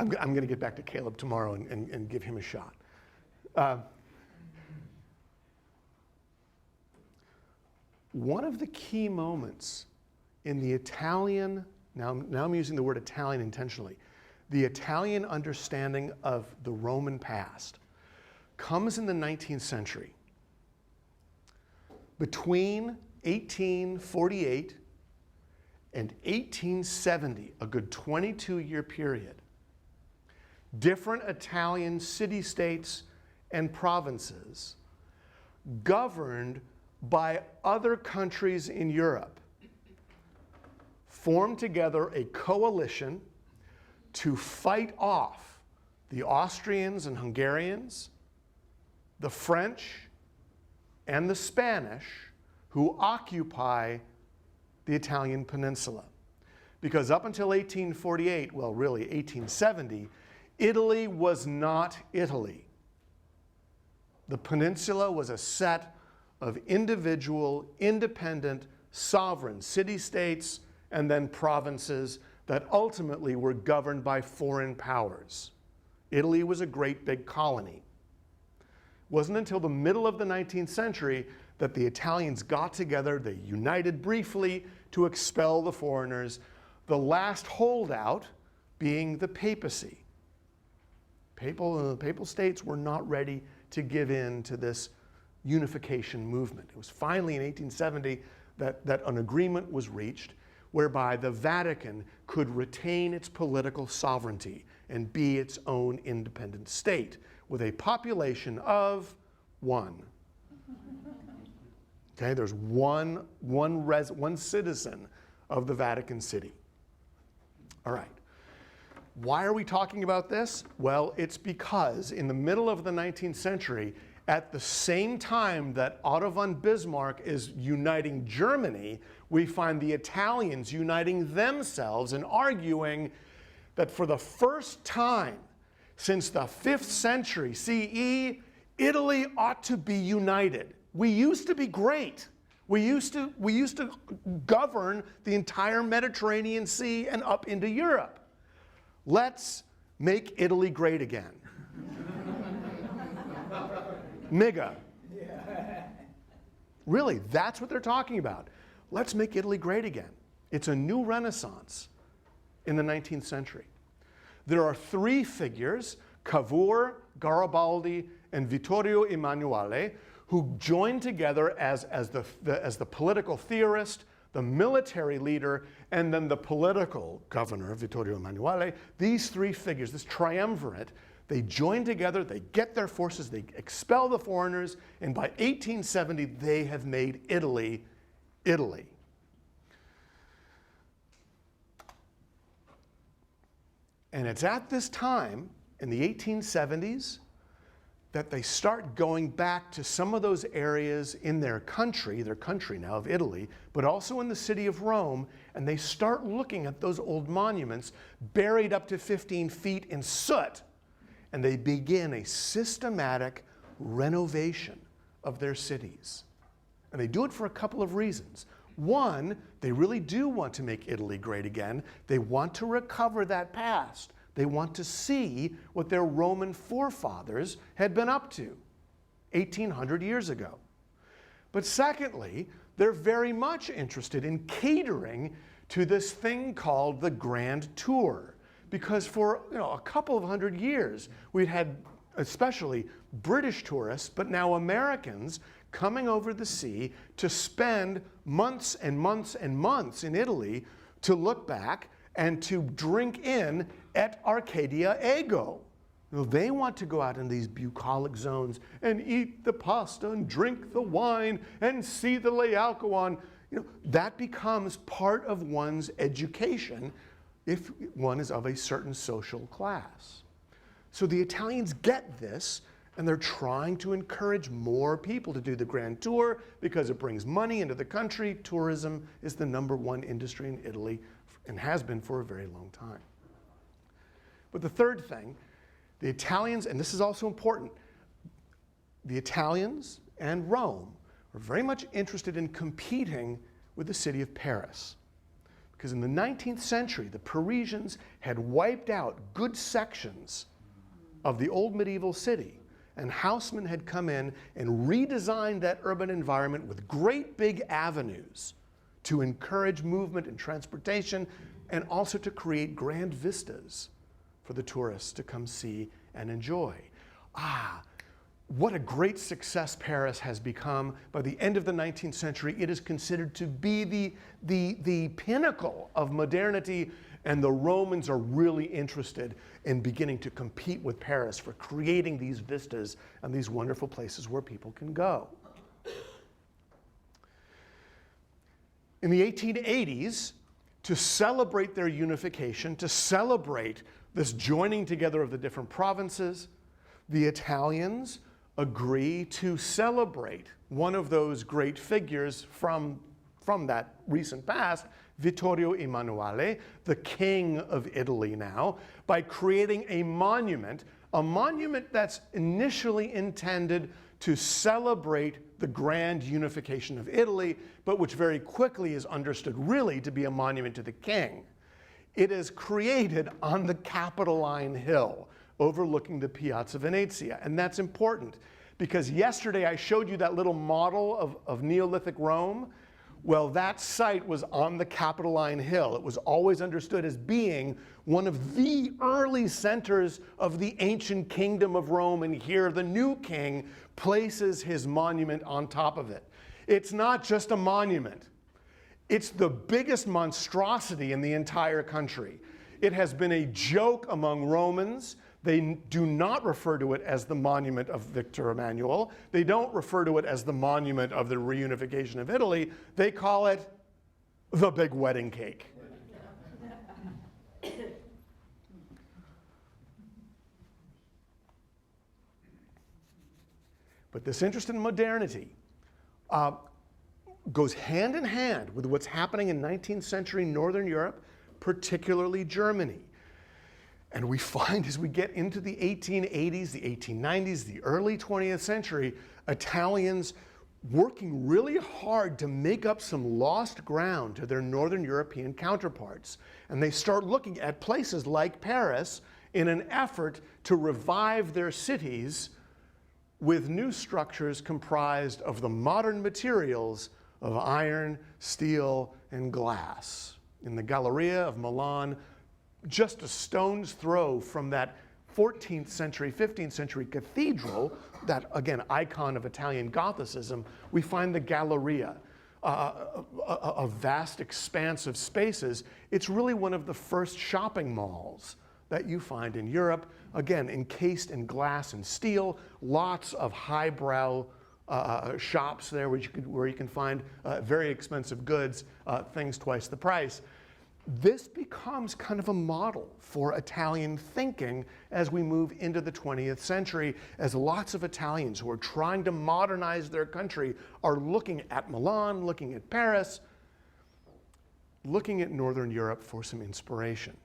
going to get back to Caleb tomorrow and give him a shot. One of the key moments in the Italian now I'm using the word Italian intentionally, the Italian understanding of the Roman past comes in the 19th century. Between 1848 and 1870, a good 22-year period, different Italian city-states and provinces governed by other countries in Europe formed together a coalition to fight off the Austrians and Hungarians, the French, and the Spanish who occupy the Italian Peninsula. Because up until 1848, well, really 1870, Italy was not Italy. The peninsula was a set of individual, independent, sovereign city-states and then provinces that ultimately were governed by foreign powers. Italy was a great big colony. It wasn't until the middle of the 19th century that the Italians got together, they united briefly to expel the foreigners, the last holdout being the papacy. Papal states were not ready to give in to this unification movement. It was finally in 1870 that an agreement was reached whereby the Vatican could retain its political sovereignty and be its own independent state with a population of 1. Okay, there's one citizen of the Vatican City. All right. Why are we talking about this? Well, it's because in the middle of the 19th century, at the same time that Otto von Bismarck is uniting Germany, we find the Italians uniting themselves and arguing that for the first time since the 5th century CE, Italy ought to be united. We used to be great. We used to govern the entire Mediterranean Sea and up into Europe. Let's make Italy great again. MIGA. Really, that's what they're talking about. Let's make Italy great again. It's a new renaissance in the 19th century. There are 3 figures, Cavour, Garibaldi, and Vittorio Emanuele, who joined together as the political theorist, the military leader, and then the political governor, Vittorio Emanuele. These 3 figures, this triumvirate, they join together, they get their forces, they expel the foreigners, and by 1870, they have made Italy, Italy. And it's at this time, in the 1870s, that they start going back to some of those areas in their country now of Italy, but also in the city of Rome, and they start looking at those old monuments buried up to 15 feet in soot, and they begin a systematic renovation of their cities. And they do it for a couple of reasons. One, they really do want to make Italy great again. They want to recover that past. They want to see what their Roman forefathers had been up to 1,800 years ago. But secondly, they're very much interested in catering to this thing called the Grand Tour. Because for a couple of hundred years, we'd had especially British tourists, but now Americans coming over the sea to spend months and months and months in Italy to look back and to drink in at Arcadia Ego. They want to go out in these bucolic zones and eat the pasta and drink the wine and see the Laocoon. That becomes part of one's education if one is of a certain social class. So the Italians get this, and they're trying to encourage more people to do the Grand Tour because it brings money into the country. Tourism is the #1 industry in Italy and has been for a very long time. But the third thing, the Italians, and this is also important, the Italians and Rome are very much interested in competing with the city of Paris. Because in the 19th century, the Parisians had wiped out good sections of the old medieval city. And Haussmann had come in and redesigned that urban environment with great big avenues to encourage movement and transportation. and also to create grand vistas for the tourists to come see and enjoy. What a great success Paris has become. By the end of the 19th century, it is considered to be the pinnacle of modernity, and the Romans are really interested in beginning to compete with Paris for creating these vistas and these wonderful places where people can go. In the 1880s, to celebrate their unification, to celebrate this joining together of the different provinces, the Italians agree to celebrate one of those great figures from that recent past, Vittorio Emanuele, the king of Italy now, by creating a monument that's initially intended to celebrate the grand unification of Italy, but which very quickly is understood really to be a monument to the king. It is created on the Capitoline Hill, overlooking the Piazza Venezia. And that's important because yesterday I showed you that little model of Neolithic Rome. Well, that site was on the Capitoline Hill. It was always understood as being one of the early centers of the ancient kingdom of Rome, and here the new king places his monument on top of it. It's not just a monument. It's the biggest monstrosity in the entire country. It has been a joke among Romans. They do not refer to it as the monument of Victor Emmanuel. They don't refer to it as the monument of the reunification of Italy. They call it the big wedding cake. But this interest in modernity goes hand in hand with what's happening in 19th century Northern Europe, particularly Germany. And we find as we get into the 1880s, the 1890s, the early 20th century, Italians working really hard to make up some lost ground to their Northern European counterparts. And they start looking at places like Paris in an effort to revive their cities with new structures comprised of the modern materials of iron, steel, and glass. In the Galleria of Milan, just a stone's throw from that 14th century, 15th century cathedral, that, again, icon of Italian Gothicism, we find the Galleria, a vast expanse of spaces. It's really one of the first shopping malls that you find in Europe, again, encased in glass and steel, lots of highbrow shops there where you can find very expensive goods, things twice the price. This becomes kind of a model for Italian thinking as we move into the 20th century, as lots of Italians who are trying to modernize their country are looking at Milan, looking at Paris, looking at Northern Europe for some inspiration.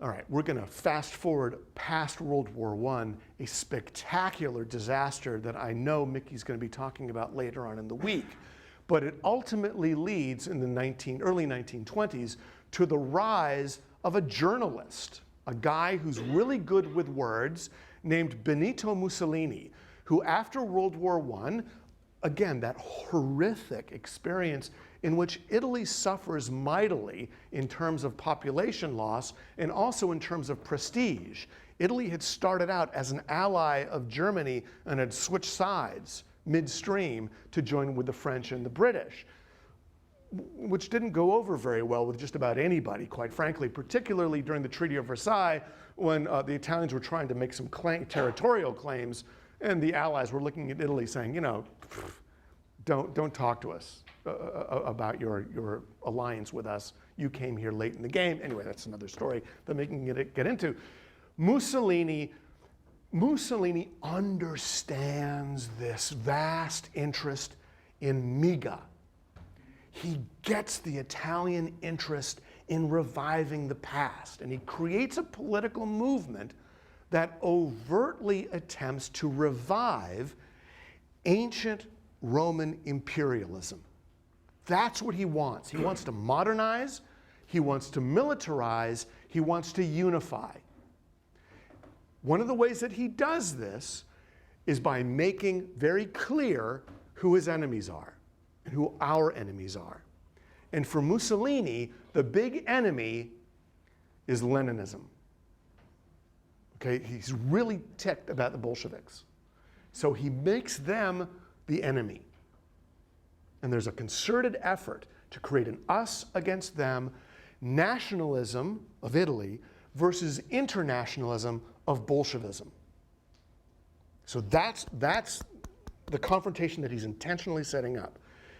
All right, we're going to fast forward past World War I, a spectacular disaster that I know Mickey's going to be talking about later on in the week. But it ultimately leads in the early 1920s to the rise of a journalist, a guy who's really good with words, named Benito Mussolini, who after World War I, again, that horrific experience in which Italy suffers mightily in terms of population loss and also in terms of prestige. Italy had started out as an ally of Germany and had switched sides midstream to join with the French and the British, which didn't go over very well with just about anybody, quite frankly, particularly during the Treaty of Versailles when the Italians were trying to make some territorial claims, and the Allies were looking at Italy saying, you know, don't talk to us about your alliance with us. You came here late in the game. Anyway, that's another story that we can get into. Mussolini understands this vast interest in miga. He gets the Italian interest in reviving the past, and he creates a political movement that overtly attempts to revive ancient Roman imperialism. That's what he wants. He wants to modernize, he wants to militarize, he wants to unify. One of the ways that he does this is by making very clear who his enemies are and who our enemies are. And for Mussolini, the big enemy is Leninism. Okay, he's really ticked about the Bolsheviks. So he makes them the enemy. And there's a concerted effort to create an us against them, nationalism of Italy versus internationalism of Bolshevism. So that's the confrontation that he's intentionally setting up.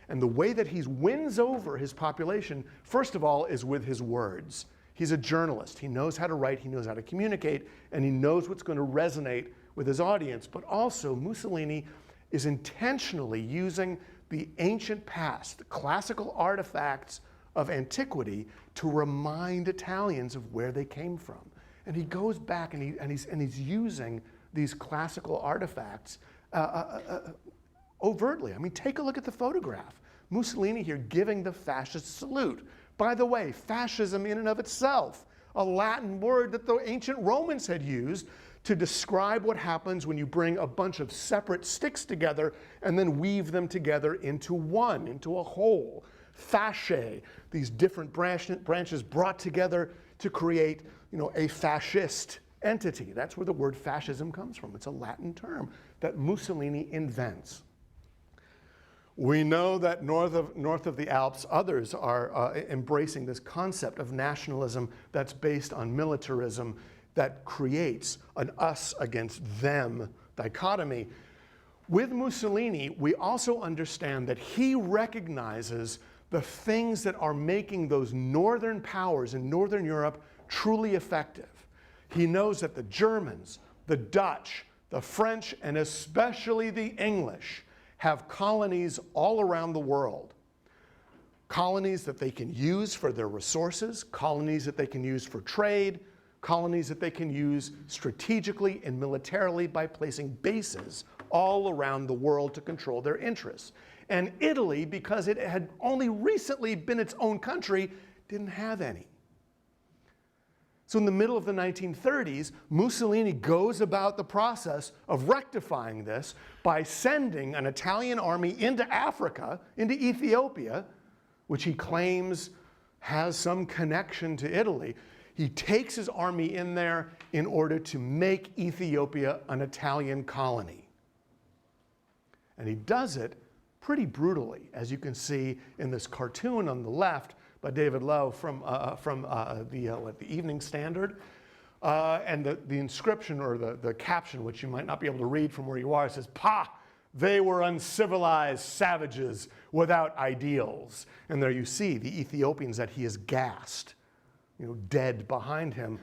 And the way that he wins over his population, first of all, is with his words. He's a journalist. He knows how to write, he knows how to communicate, and he knows what's going to resonate with his audience. But also, Mussolini is intentionally using the ancient past, the classical artifacts of antiquity, to remind Italians of where they came from. And he goes back and he's using these classical artifacts overtly. I mean, take a look at the photograph. Mussolini here giving the fascist salute. By the way, fascism in and of itself, a Latin word that the ancient Romans had used to describe what happens when you bring a bunch of separate sticks together and then weave them together into one, into a whole. Fasce, these different branches brought together to create, a fascist entity. That's where the word fascism comes from. It's a Latin term that Mussolini invents. We know that north of the Alps, others are embracing this concept of nationalism that's based on militarism that creates an us against them dichotomy. With Mussolini, we also understand that he recognizes the things that are making those northern powers in Northern Europe truly effective. He knows that the Germans, the Dutch, the French, and especially the English have colonies all around the world. Colonies that they can use for their resources, colonies that they can use for trade, colonies that they can use strategically and militarily by placing bases all around the world to control their interests. And Italy, because it had only recently been its own country, didn't have any. So in the middle of the 1930s, Mussolini goes about the process of rectifying this by sending an Italian army into Africa, into Ethiopia, which he claims has some connection to Italy. He takes his army in there in order to make Ethiopia an Italian colony. And he does it pretty brutally, as you can see in this cartoon on the left by David Lowe from the Evening Standard. And the inscription or the caption, which you might not be able to read from where you are, says, "Pa! They were uncivilized savages without ideals." And there you see the Ethiopians that he has gassed, dead behind him,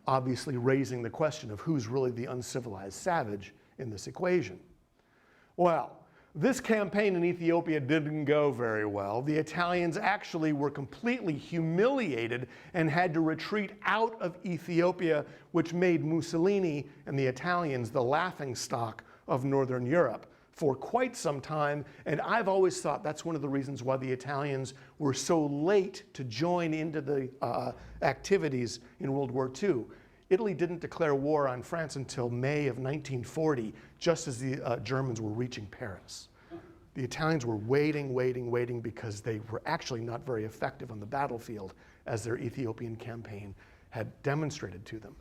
obviously raising the question of who's really the uncivilized savage in this equation. Well, this campaign in Ethiopia didn't go very well. The Italians actually were completely humiliated and had to retreat out of Ethiopia, which made Mussolini and the Italians the laughingstock of Northern Europe for quite some time. And I've always thought that's one of the reasons why the Italians were so late to join into the activities in World War II. Italy didn't declare war on France until May of 1940, just as the Germans were reaching Paris. The Italians were waiting because they were actually not very effective on the battlefield, as their Ethiopian campaign had demonstrated to them.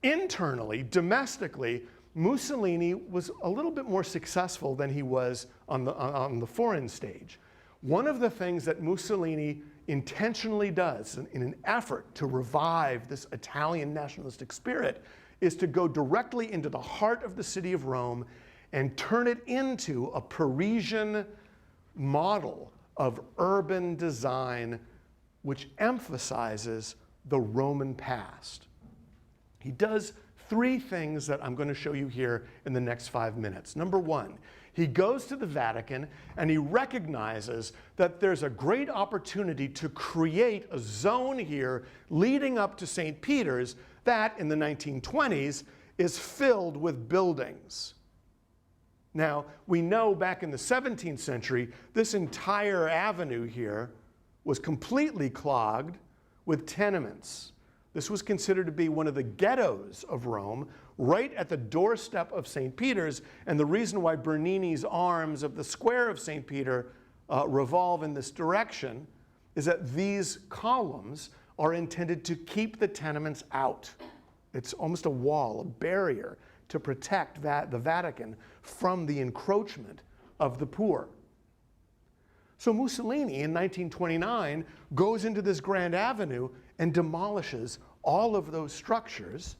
Internally, domestically, Mussolini was a little bit more successful than he was on the foreign stage. One of the things that Mussolini intentionally does in an effort to revive this Italian nationalistic spirit is to go directly into the heart of the city of Rome and turn it into a Parisian model of urban design which emphasizes the Roman past. He does three things that I'm going to show you here in the next 5 minutes. Number one, he goes to the Vatican and he recognizes that there's a great opportunity to create a zone here leading up to St. Peter's that in the 1920s is filled with buildings. Now, we know back in the 17th century, this entire avenue here was completely clogged with tenements. This was considered to be one of the ghettos of Rome, right at the doorstep of St. Peter's, and the reason why Bernini's arms of the square of St. Peter revolve in this direction is that these columns are intended to keep the tenements out. It's almost a wall, a barrier to protect the Vatican from the encroachment of the poor. So Mussolini in 1929 goes into this grand avenue and demolishes all of those structures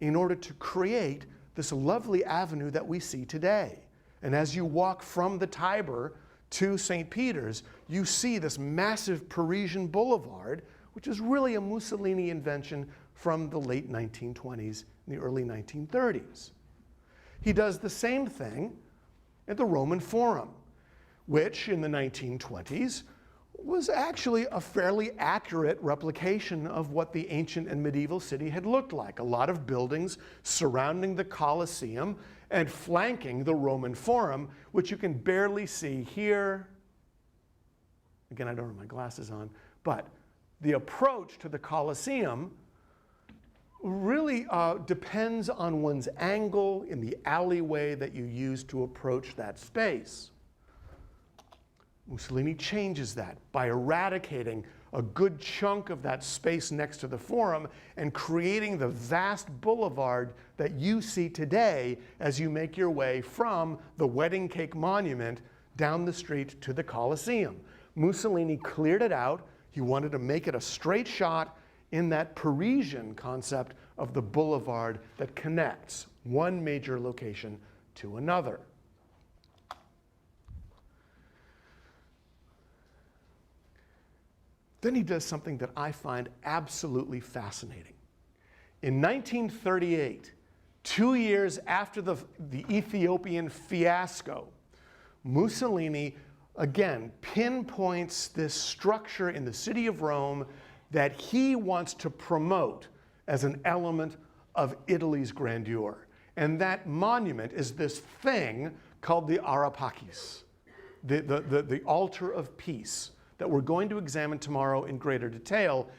in order to create this lovely avenue that we see today. And as you walk from the Tiber to St. Peter's, you see this massive Parisian boulevard, which is really a Mussolini invention from the late 1920s and the early 1930s. He does the same thing at the Roman Forum, which in the 1920s was actually a fairly accurate replication of what the ancient and medieval city had looked like. A lot of buildings surrounding the Colosseum and flanking the Roman Forum, which you can barely see here. Again, I don't have my glasses on, but the approach to the Colosseum really depends on one's angle in the alleyway that you use to approach that space. Mussolini changes that by eradicating a good chunk of that space next to the Forum and creating the vast boulevard that you see today as you make your way from the Wedding Cake Monument down the street to the Colosseum. Mussolini cleared it out. He wanted to make it a straight shot in that Parisian concept of the boulevard that connects one major location to another. Then he does something that I find absolutely fascinating. In 1938, 2 years after the Ethiopian fiasco, Mussolini again pinpoints this structure in the city of Rome that he wants to promote as an element of Italy's grandeur. And that monument is this thing called the Arapakis, the altar of peace, that we're going to examine tomorrow in greater detail.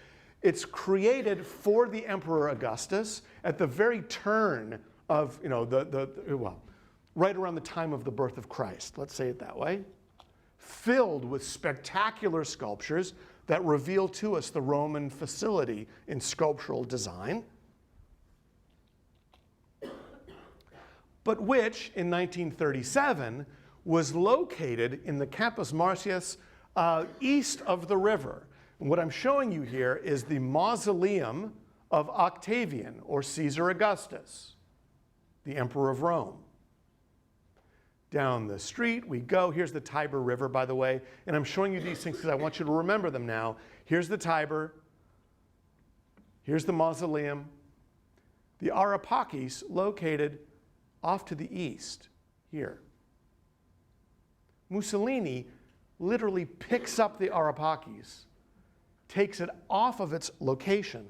It's created for the Emperor Augustus at the very turn of, right around the time of the birth of Christ, let's say it that way, filled with spectacular sculptures that reveal to us the Roman facility in sculptural design, but which in 1937 was located in the Campus Martius east of the river. And what I'm showing you here is the mausoleum of Octavian, or Caesar Augustus, the Emperor of Rome. Down the street we go. Here's the Tiber River, by the way. And I'm showing you these things because I want you to remember them now. Here's the Tiber. Here's the mausoleum. The Arapakis located off to the east, here. Mussolini literally picks up the Arapakis, takes it off of its location,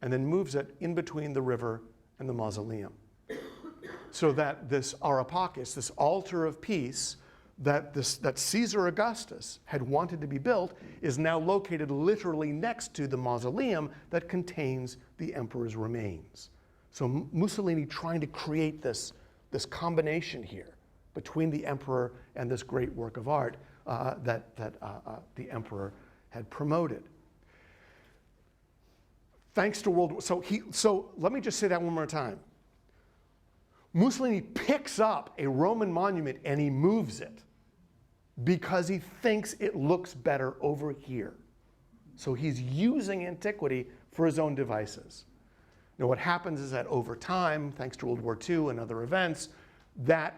and then moves it in between the river and the mausoleum. So that this Arapakis, this altar of peace that Caesar Augustus had wanted to be built, is now located literally next to the mausoleum that contains the emperor's remains. So Mussolini trying to create this combination here between the emperor and this great work of art that the emperor had promoted. Thanks to World War, so let me just say that one more time. Mussolini picks up a Roman monument and he moves it because he thinks it looks better over here. So he's using antiquity for his own devices. Now what happens is that over time, thanks to World War II and other events, that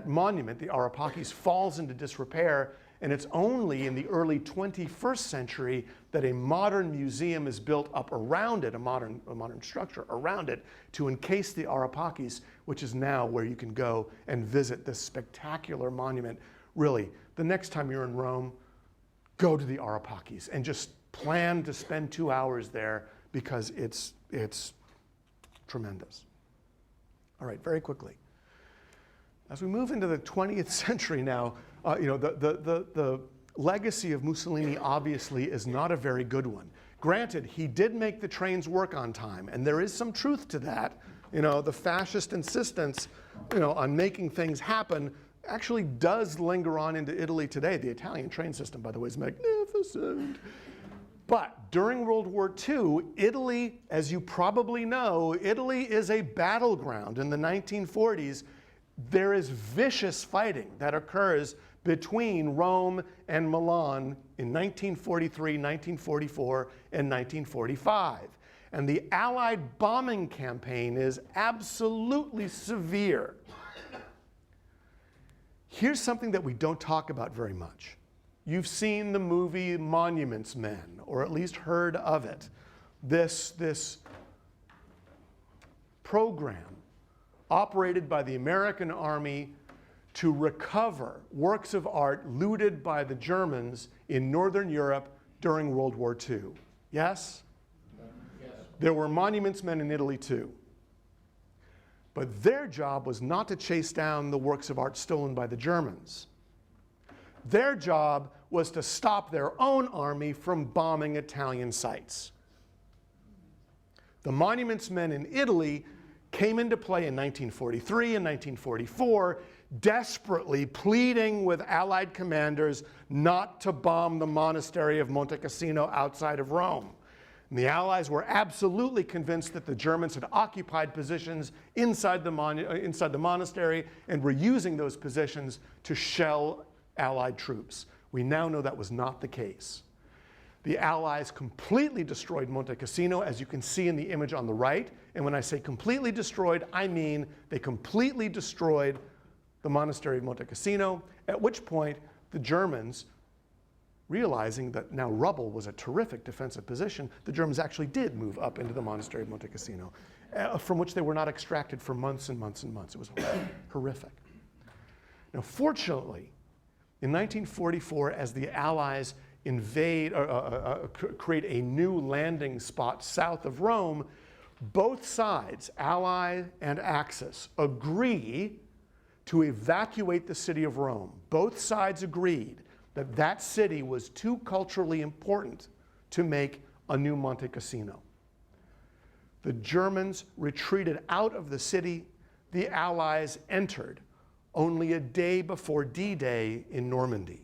monument, the Arapakis, falls into disrepair, and it's only in the early 21st century that a modern museum is built up around it, a modern structure around it, to encase the Arapakis, which is now where you can go and visit this spectacular monument. Really, the next time you're in Rome, go to the Arapakis and just plan to spend 2 hours there because it's tremendous. All right, very quickly. As we move into the 20th century now, the legacy of Mussolini obviously is not a very good one. Granted, he did make the trains work on time, and there is some truth to that. The fascist insistence, on making things happen actually does linger on into Italy today. The Italian train system, by the way, is magnificent. But during World War II, Italy, as you probably know, Italy is a battleground. In the 1940s, there is vicious fighting that occurs between Rome and Milan in 1943, 1944, and 1945. And the Allied bombing campaign is absolutely severe. Here's something that we don't talk about very much. You've seen the movie Monuments Men, or at least heard of it. This program operated by the American Army to recover works of art looted by the Germans in Northern Europe during World War II. Yes? Yes. There were Monuments Men in Italy too. But their job was not to chase down the works of art stolen by the Germans. Their job was to stop their own army from bombing Italian sites. The Monuments Men in Italy came into play in 1943 and 1944, desperately pleading with Allied commanders not to bomb the monastery of Monte Cassino outside of Rome. And the Allies were absolutely convinced that the Germans had occupied positions inside the monastery and were using those positions to shell Allied troops. We now know that was not the case. The Allies completely destroyed Monte Cassino, as you can see in the image on the right. And when I say completely destroyed, I mean they completely destroyed the monastery of Monte Cassino, at which point the Germans, realizing that now rubble was a terrific defensive position, the Germans actually did move up into the monastery of Monte Cassino, from which they were not extracted for months and months and months. It was horrific. Now, fortunately, in 1944, as the Allies create a new landing spot south of Rome, both sides, Ally and Axis, agree to evacuate the city of Rome. Both sides agreed that that city was too culturally important to make a new Monte Cassino. The Germans retreated out of the city. The Allies entered only a day before D-Day in Normandy.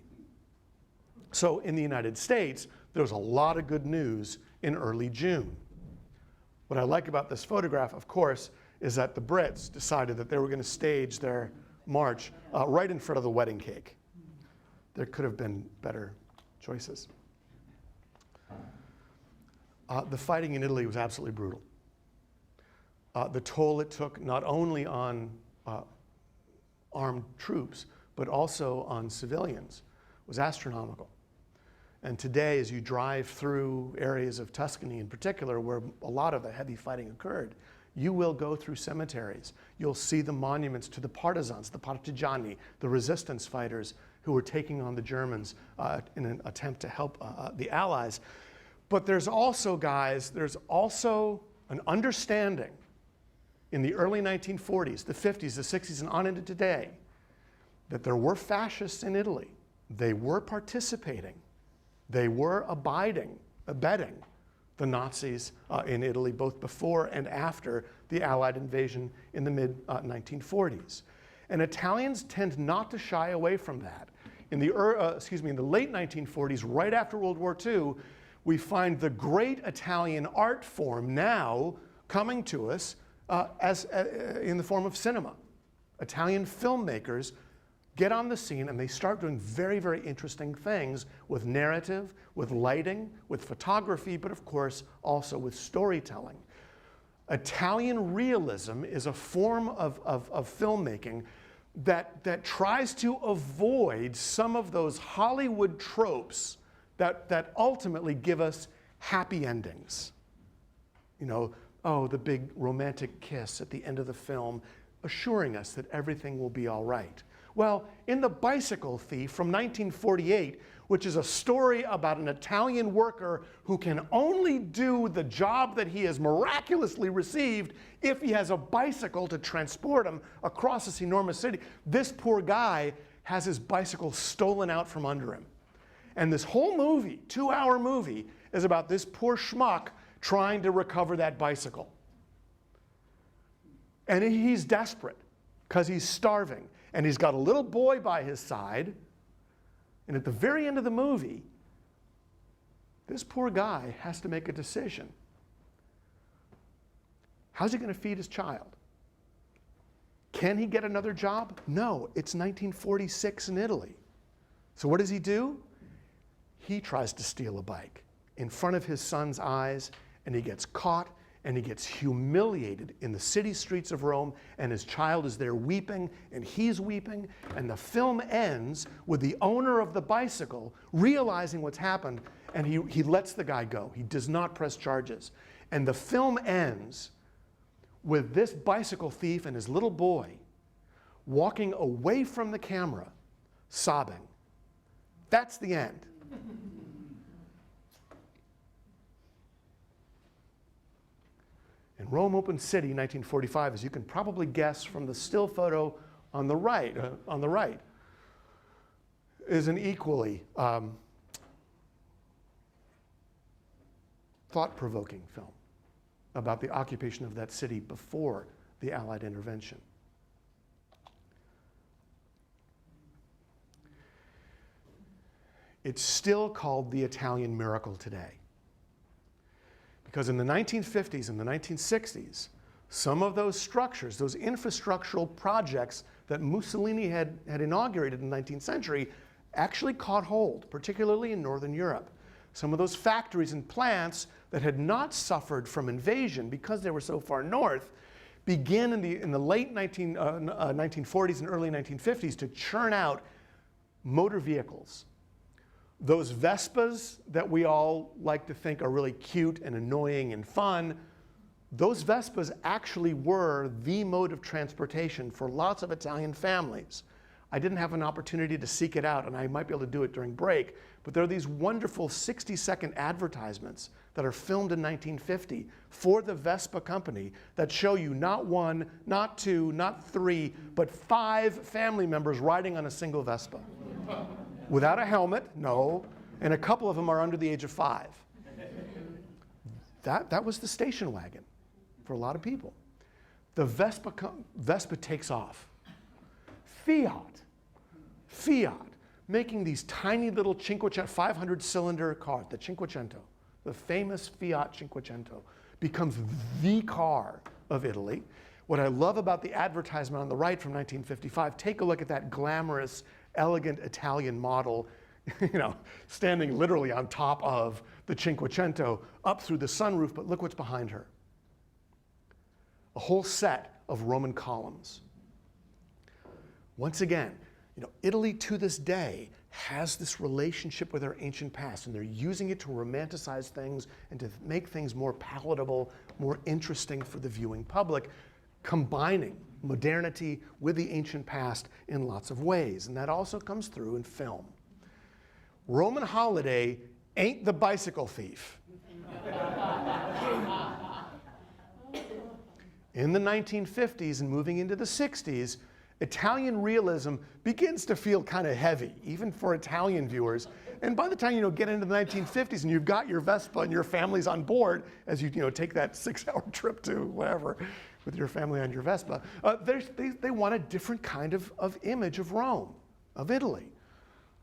So in the United States, there was a lot of good news in early June. What I like about this photograph, of course, is that the Brits decided that they were going to stage their march right in front of the wedding cake. There could have been better choices. The fighting in Italy was absolutely brutal. The toll it took not only on armed troops, but also on civilians was astronomical. And today, as you drive through areas of Tuscany in particular, where a lot of the heavy fighting occurred, you will go through cemeteries. You'll see the monuments to the partisans, the partigiani, the resistance fighters who were taking on the Germans in an attempt to help the Allies. But there's also, guys, there's also an understanding in the early 1940s, the 50s, the 60s, and on into today, that there were fascists in Italy. They were participating. They were abetting the Nazis in Italy, both before and after the Allied invasion in the mid-1940s. And Italians tend not to shy away from that. In the late 1940s, right after World War II, we find the great Italian art form now coming to us in the form of cinema. Italian filmmakers get on the scene and they start doing very, very interesting things with narrative, with lighting, with photography, but of course also with storytelling. Italian realism is a form of filmmaking that tries to avoid some of those Hollywood tropes that ultimately give us happy endings. You know, oh, the big romantic kiss at the end of the film, assuring us that everything will be all right. Well, in The Bicycle Thief from 1948, which is a story about an Italian worker who can only do the job that he has miraculously received if he has a bicycle to transport him across this enormous city, this poor guy has his bicycle stolen out from under him. And this whole movie, 2-hour movie, is about this poor schmuck trying to recover that bicycle. And he's desperate because he's starving. and he's got a little boy by his side, and at the very end of the movie, this poor guy has to make a decision. How's he going to feed his child? Can he get another job? No, it's 1946 in Italy. So what does he do? He tries to steal a bike in front of his son's eyes, and he gets caught, and he gets humiliated in the city streets of Rome, and his child is there weeping, and he's weeping, and the film ends with the owner of the bicycle realizing what's happened, and he lets the guy go. He does not press charges. And the film ends with this bicycle thief and his little boy walking away from the camera, sobbing. That's the end. In Rome Open City, 1945, as you can probably guess from the still photo on the right, is an equally thought-provoking film about the occupation of that city before the Allied intervention. It's still called the Italian miracle today. Because in the 1950s and the 1960s, some of those structures, those infrastructural projects that Mussolini had inaugurated in the 19th century actually caught hold, particularly in Northern Europe. Some of those factories and plants that had not suffered from invasion because they were so far north began in the late 1940s and early 1950s to churn out motor vehicles. Those Vespas that we all like to think are really cute and annoying and fun, those Vespas actually were the mode of transportation for lots of Italian families. I didn't have an opportunity to seek it out, and I might be able to do it during break, but there are these wonderful 60-second advertisements that are filmed in 1950 for the Vespa company that show you not one, not two, not three, but 5 family members riding on a single Vespa. Without a helmet, no, and a couple of them are under the age of 5. That was the station wagon for a lot of people. The Vespa takes off. Fiat, making these tiny little 500-cylinder cars, the Cinquecento, the famous Fiat Cinquecento, becomes the car of Italy. What I love about the advertisement on the right from 1955, take a look at that glamorous, elegant Italian model, standing literally on top of the Cinquecento, up through the sunroof, but look what's behind her. A whole set of Roman columns. Once again, Italy to this day has this relationship with their ancient past, and they're using it to romanticize things and to make things more palatable, more interesting for the viewing public, combining modernity with the ancient past in lots of ways. And that also comes through in film. Roman Holiday ain't the bicycle thief. In the 1950s and moving into the 60s, Italian realism begins to feel kind of heavy, even for Italian viewers. And by the time you get into the 1950s and you've got your Vespa and your family's on board as you take that 6-hour trip to wherever with your family on your Vespa, they want a different kind of image of Rome, of Italy.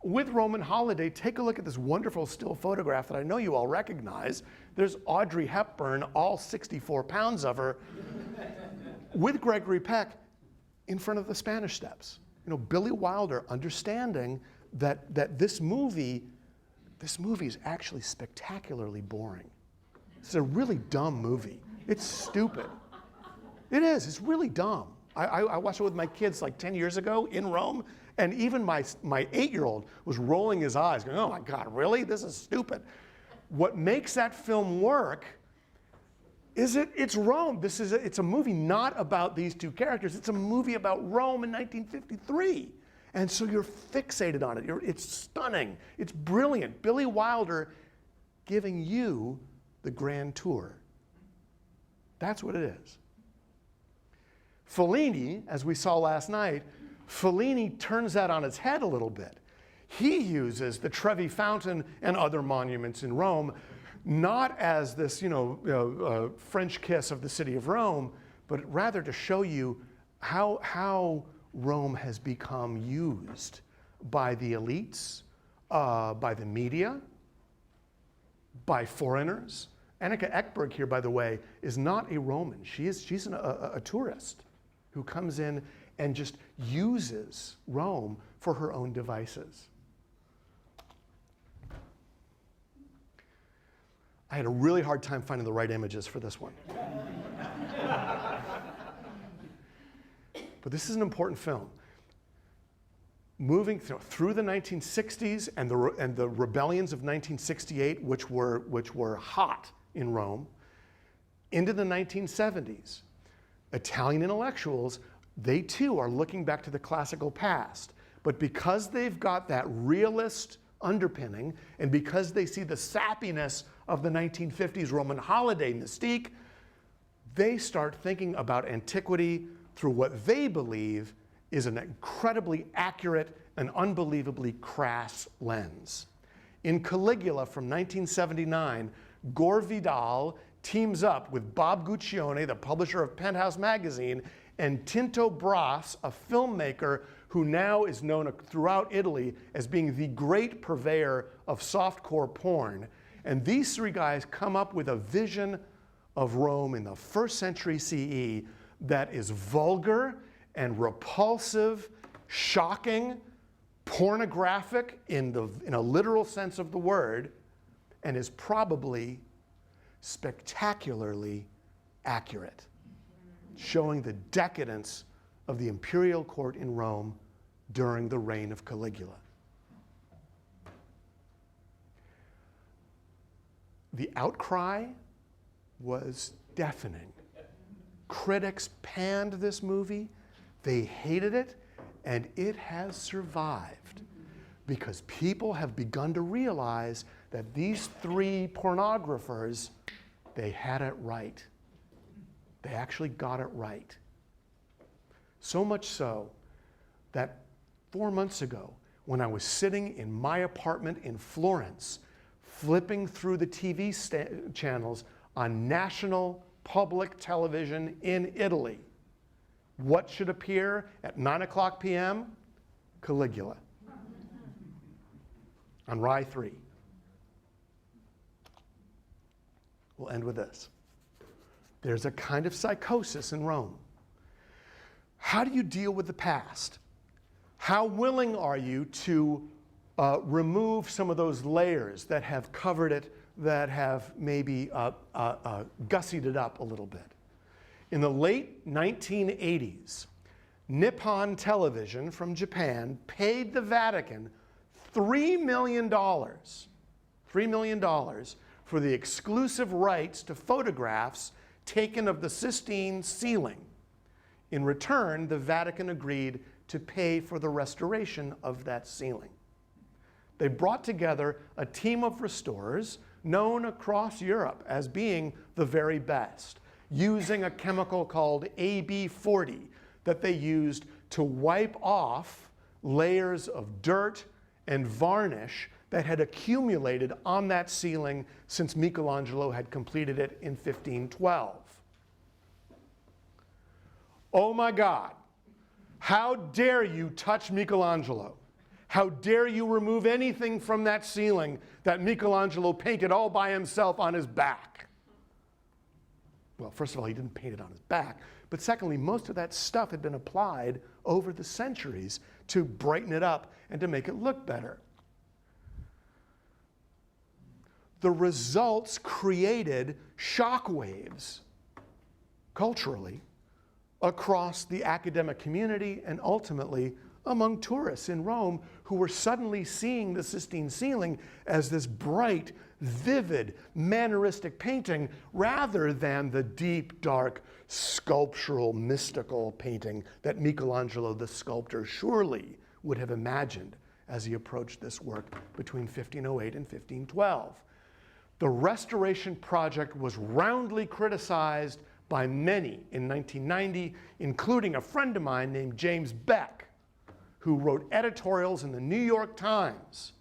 With Roman Holiday, take a look at this wonderful still photograph that I know you all recognize. There's Audrey Hepburn, all 64 pounds of her, with Gregory Peck in front of the Spanish Steps. Billy Wilder understanding that this movie is actually spectacularly boring. It's a really dumb movie. It's stupid. It is. It's really dumb. I watched it with my kids like 10 years ago in Rome, and even my 8-year-old was rolling his eyes, going, "Oh my God, really? This is stupid." What makes that film work is it's Rome. It's a movie not about these two characters. It's a movie about Rome in 1953. And so you're fixated on it. It's stunning. It's brilliant. Billy Wilder giving you the grand tour. That's what it is. Fellini, as we saw last night, Fellini turns that on its head a little bit. He uses the Trevi Fountain and other monuments in Rome not as this, French kiss of the city of Rome, but rather to show you how Rome has become used by the elites, by the media, by foreigners. Annika Ekberg here, by the way, is not a Roman. She's a tourist who comes in and just uses Rome for her own devices. I had a really hard time finding the right images for this one. But this is an important film. Moving through the 1960s and the rebellions of 1968, which were hot in Rome, into the 1970s, Italian intellectuals, they too are looking back to the classical past. But because they've got that realist underpinning, and because they see the sappiness of the 1950s Roman holiday mystique, they start thinking about antiquity through what they believe is an incredibly accurate and unbelievably crass lens. In Caligula from 1979, Gore Vidal teams up with Bob Guccione, the publisher of Penthouse magazine, and Tinto Brass, a filmmaker who now is known throughout Italy as being the great purveyor of softcore porn. And these three guys come up with a vision of Rome in the 1st century CE that is vulgar and repulsive, shocking, pornographic in a literal sense of the word, and is probably spectacularly accurate, showing the decadence of the imperial court in Rome during the reign of Caligula. The outcry was deafening. Critics panned this movie, they hated it, and it has survived because people have begun to realize that these three pornographers, they had it right. They actually got it right. So much so that 4 months ago, when I was sitting in my apartment in Florence, flipping through the TV channels on national public television in Italy, what should appear at 9:00 p.m.? Caligula on Rye 3. We'll end with this. There's a kind of psychosis in Rome. How do you deal with the past? How willing are you to remove some of those layers that have covered it, that have maybe gussied it up a little bit? In the late 1980s, Nippon Television from Japan paid the Vatican $3 million for the exclusive rights to photographs taken of the Sistine ceiling. In return, the Vatican agreed to pay for the restoration of that ceiling. They brought together a team of restorers known across Europe as being the very best, using a chemical called AB40 that they used to wipe off layers of dirt and varnish that had accumulated on that ceiling since Michelangelo had completed it in 1512. Oh my God, how dare you touch Michelangelo? How dare you remove anything from that ceiling that Michelangelo painted all by himself on his back? Well, first of all, he didn't paint it on his back, but secondly, most of that stuff had been applied over the centuries to brighten it up and to make it look better. The results created shockwaves culturally across the academic community and ultimately among tourists in Rome who were suddenly seeing the Sistine ceiling as this bright, vivid, manneristic painting rather than the deep, dark, sculptural, mystical painting that Michelangelo the sculptor surely would have imagined as he approached this work between 1508 and 1512. The restoration project was roundly criticized by many in 1990, including a friend of mine named James Beck, who wrote editorials in the New York Times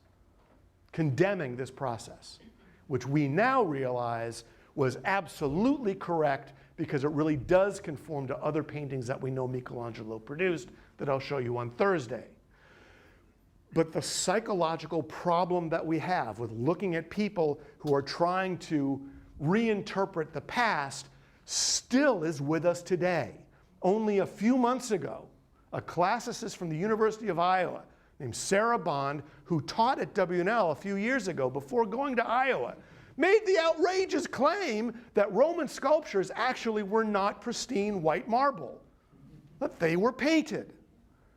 condemning this process, which we now realize was absolutely correct because it really does conform to other paintings that we know Michelangelo produced that I'll show you on Thursday. But the psychological problem that we have with looking at people who are trying to reinterpret the past still is with us today. Only a few months ago, a classicist from the University of Iowa named Sarah Bond, who taught at WNL a few years ago before going to Iowa, made the outrageous claim that Roman sculptures actually were not pristine white marble, that they were painted.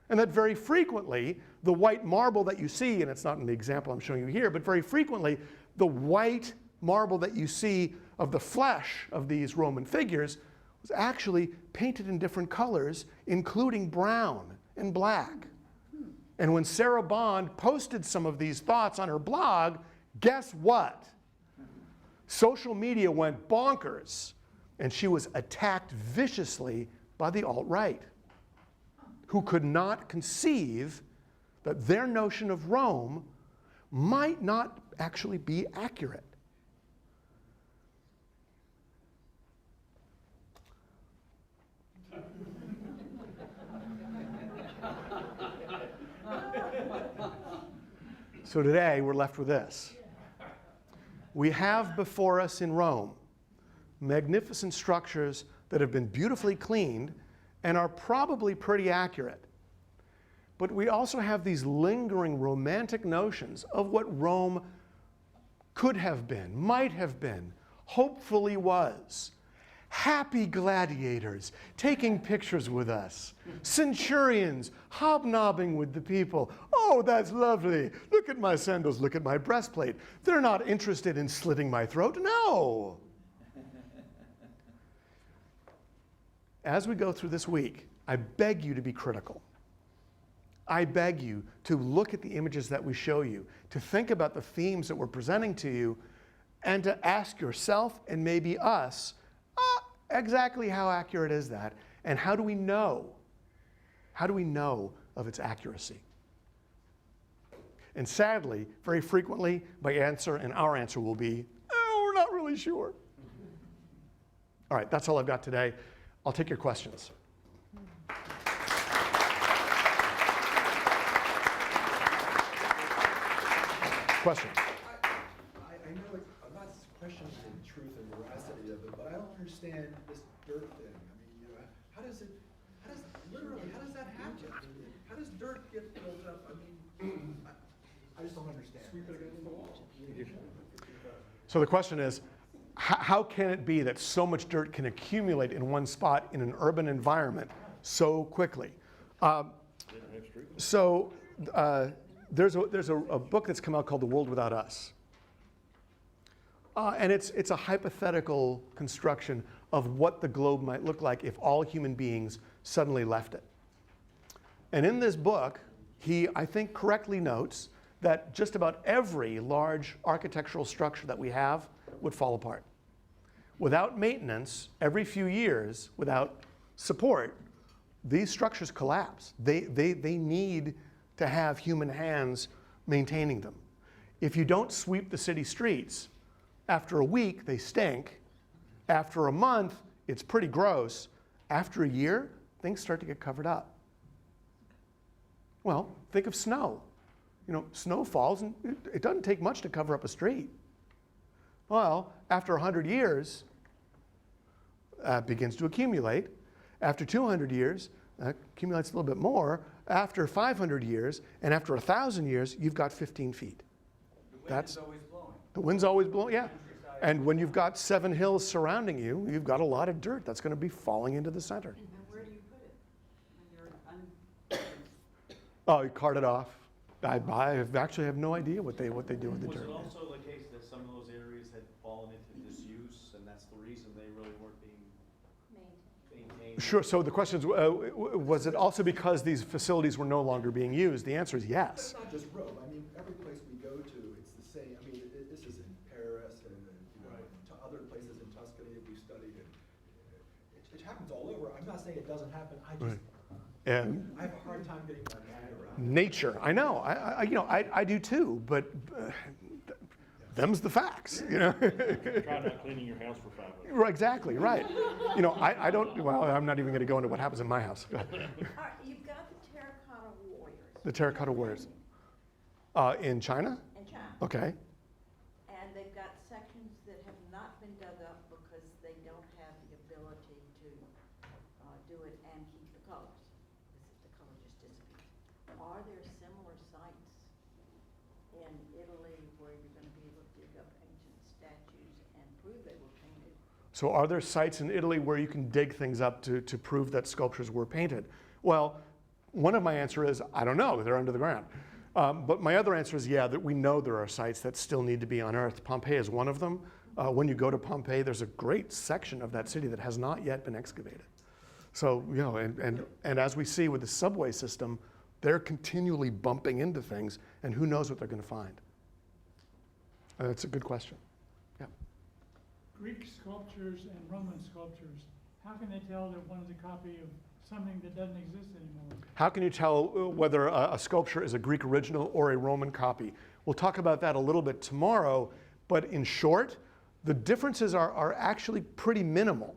And that very frequently, the white marble that you see, and it's not in the example I'm showing you here, but very frequently, the white marble that you see of the flesh of these Roman figures was actually painted in different colors, including brown and black. And when Sarah Bond posted some of these thoughts on her blog, guess what? Social media went bonkers, and she was attacked viciously by the alt-right, who could not conceive that their notion of Rome might not actually be accurate. So today we're left with this. We have before us in Rome magnificent structures that have been beautifully cleaned and are probably pretty accurate. But we also have these lingering romantic notions of what Rome could have been, might have been, hopefully was. Happy gladiators taking pictures with us. Centurions hobnobbing with the people. Oh, that's lovely. Look at my sandals, look at my breastplate. They're not interested in slitting my throat. No. As we go through this week, I beg you to be critical. I beg you to look at the images that we show you, to think about the themes that we're presenting to you, and to ask yourself and maybe us, exactly how accurate is that? And how do we know? How do we know of its accuracy? And sadly, very frequently, my answer and our answer will be, oh, we're not really sure. All right, that's all I've got today. I'll take your questions. Question? I know I'm not questioning the truth and veracity of it, but I don't understand this dirt thing. I mean, you know, how does that happen? How does dirt get built up? I mean, I just don't understand. Sweep it against the wall. So the question is, how can it be that so much dirt can accumulate in one spot in an urban environment so quickly? There's a book that's come out called The World Without Us. And it's a hypothetical construction of what the globe might look like if all human beings suddenly left it. And in this book, he, I think, correctly notes that just about every large architectural structure that we have would fall apart. Without maintenance, every few years, without support, these structures collapse. They need to have human hands maintaining them. If you don't sweep the city streets, after a week, they stink. After a month, it's pretty gross. After a year, things start to get covered up. Well, think of snow. You know, snow falls, and it doesn't take much to cover up a street. Well, after 100 years, it begins to accumulate. After 200 years, accumulates a little bit more. After 500 years, and after 1,000 years, you've got 15 feet. That's always blowing. The wind's always blowing, yeah. And when you've got 7 hills surrounding you, you've got a lot of dirt that's going to be falling into the center. And where do you put it when you're Oh, you cart it off. I actually have no idea what they do with the dirt. Was it also the case that some of those areas had fallen into disuse, and that's the reason they really weren't being maintained? Sure. So the question is, was it also because these facilities were no longer being used? The answer is yes. It's not just Rome. I mean, every place we go to, it's the same. I mean, this is in Paris and to other places in Tuscany that we've studied. It happens all over. I'm not saying it doesn't happen. I just And I have a hard time getting my mind around it. nature. I know. I do too. But them's the facts, you know. Try not cleaning your house for 5 minutes. Right, exactly, right. You know, I don't, well, I'm not even going to go into what happens in my house. You've got the terracotta warriors. The terracotta warriors. In China? In China. Okay. And they've got sections that have not been dug up because they don't have the ability to do it and keep the colors. The color just disappears. Are there similar sites in Italy where you're going to be able to dig up ancient statues and prove they were painted? So are there sites in Italy where you can dig things up to prove that sculptures were painted? Well, one of my answer is, I don't know, they're under the ground. But my other answer is, yeah, that we know there are sites that still need to be unearthed. Pompeii is one of them. When you go to Pompeii, there's a great section of that city that has not yet been excavated. So, you know, and as we see with the subway system, they're continually bumping into things, and who knows what they're going to find. That's a good question. Yeah. Greek sculptures and Roman sculptures, how can they tell that one is a copy of something that doesn't exist anymore? How can you tell whether a sculpture is a Greek original or a Roman copy? We'll talk about that a little bit tomorrow, but in short, the differences are actually pretty minimal.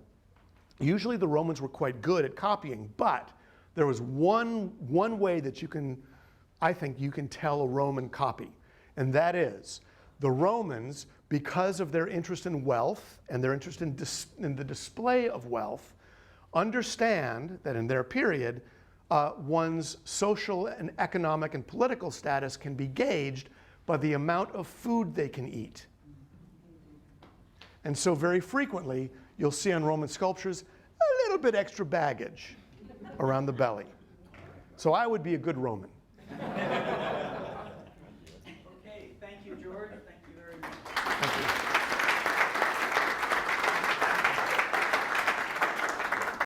Usually the Romans were quite good at copying, but there was one way that you can, I think you can tell a Roman copy, and that is the Romans, because of their interest in wealth and their interest in the display of wealth, understand that in their period, one's social and economic and political status can be gauged by the amount of food they can eat. And so very frequently, you'll see on Roman sculptures a little bit extra baggage around the belly. So I would be a good Roman. Okay, thank you, George.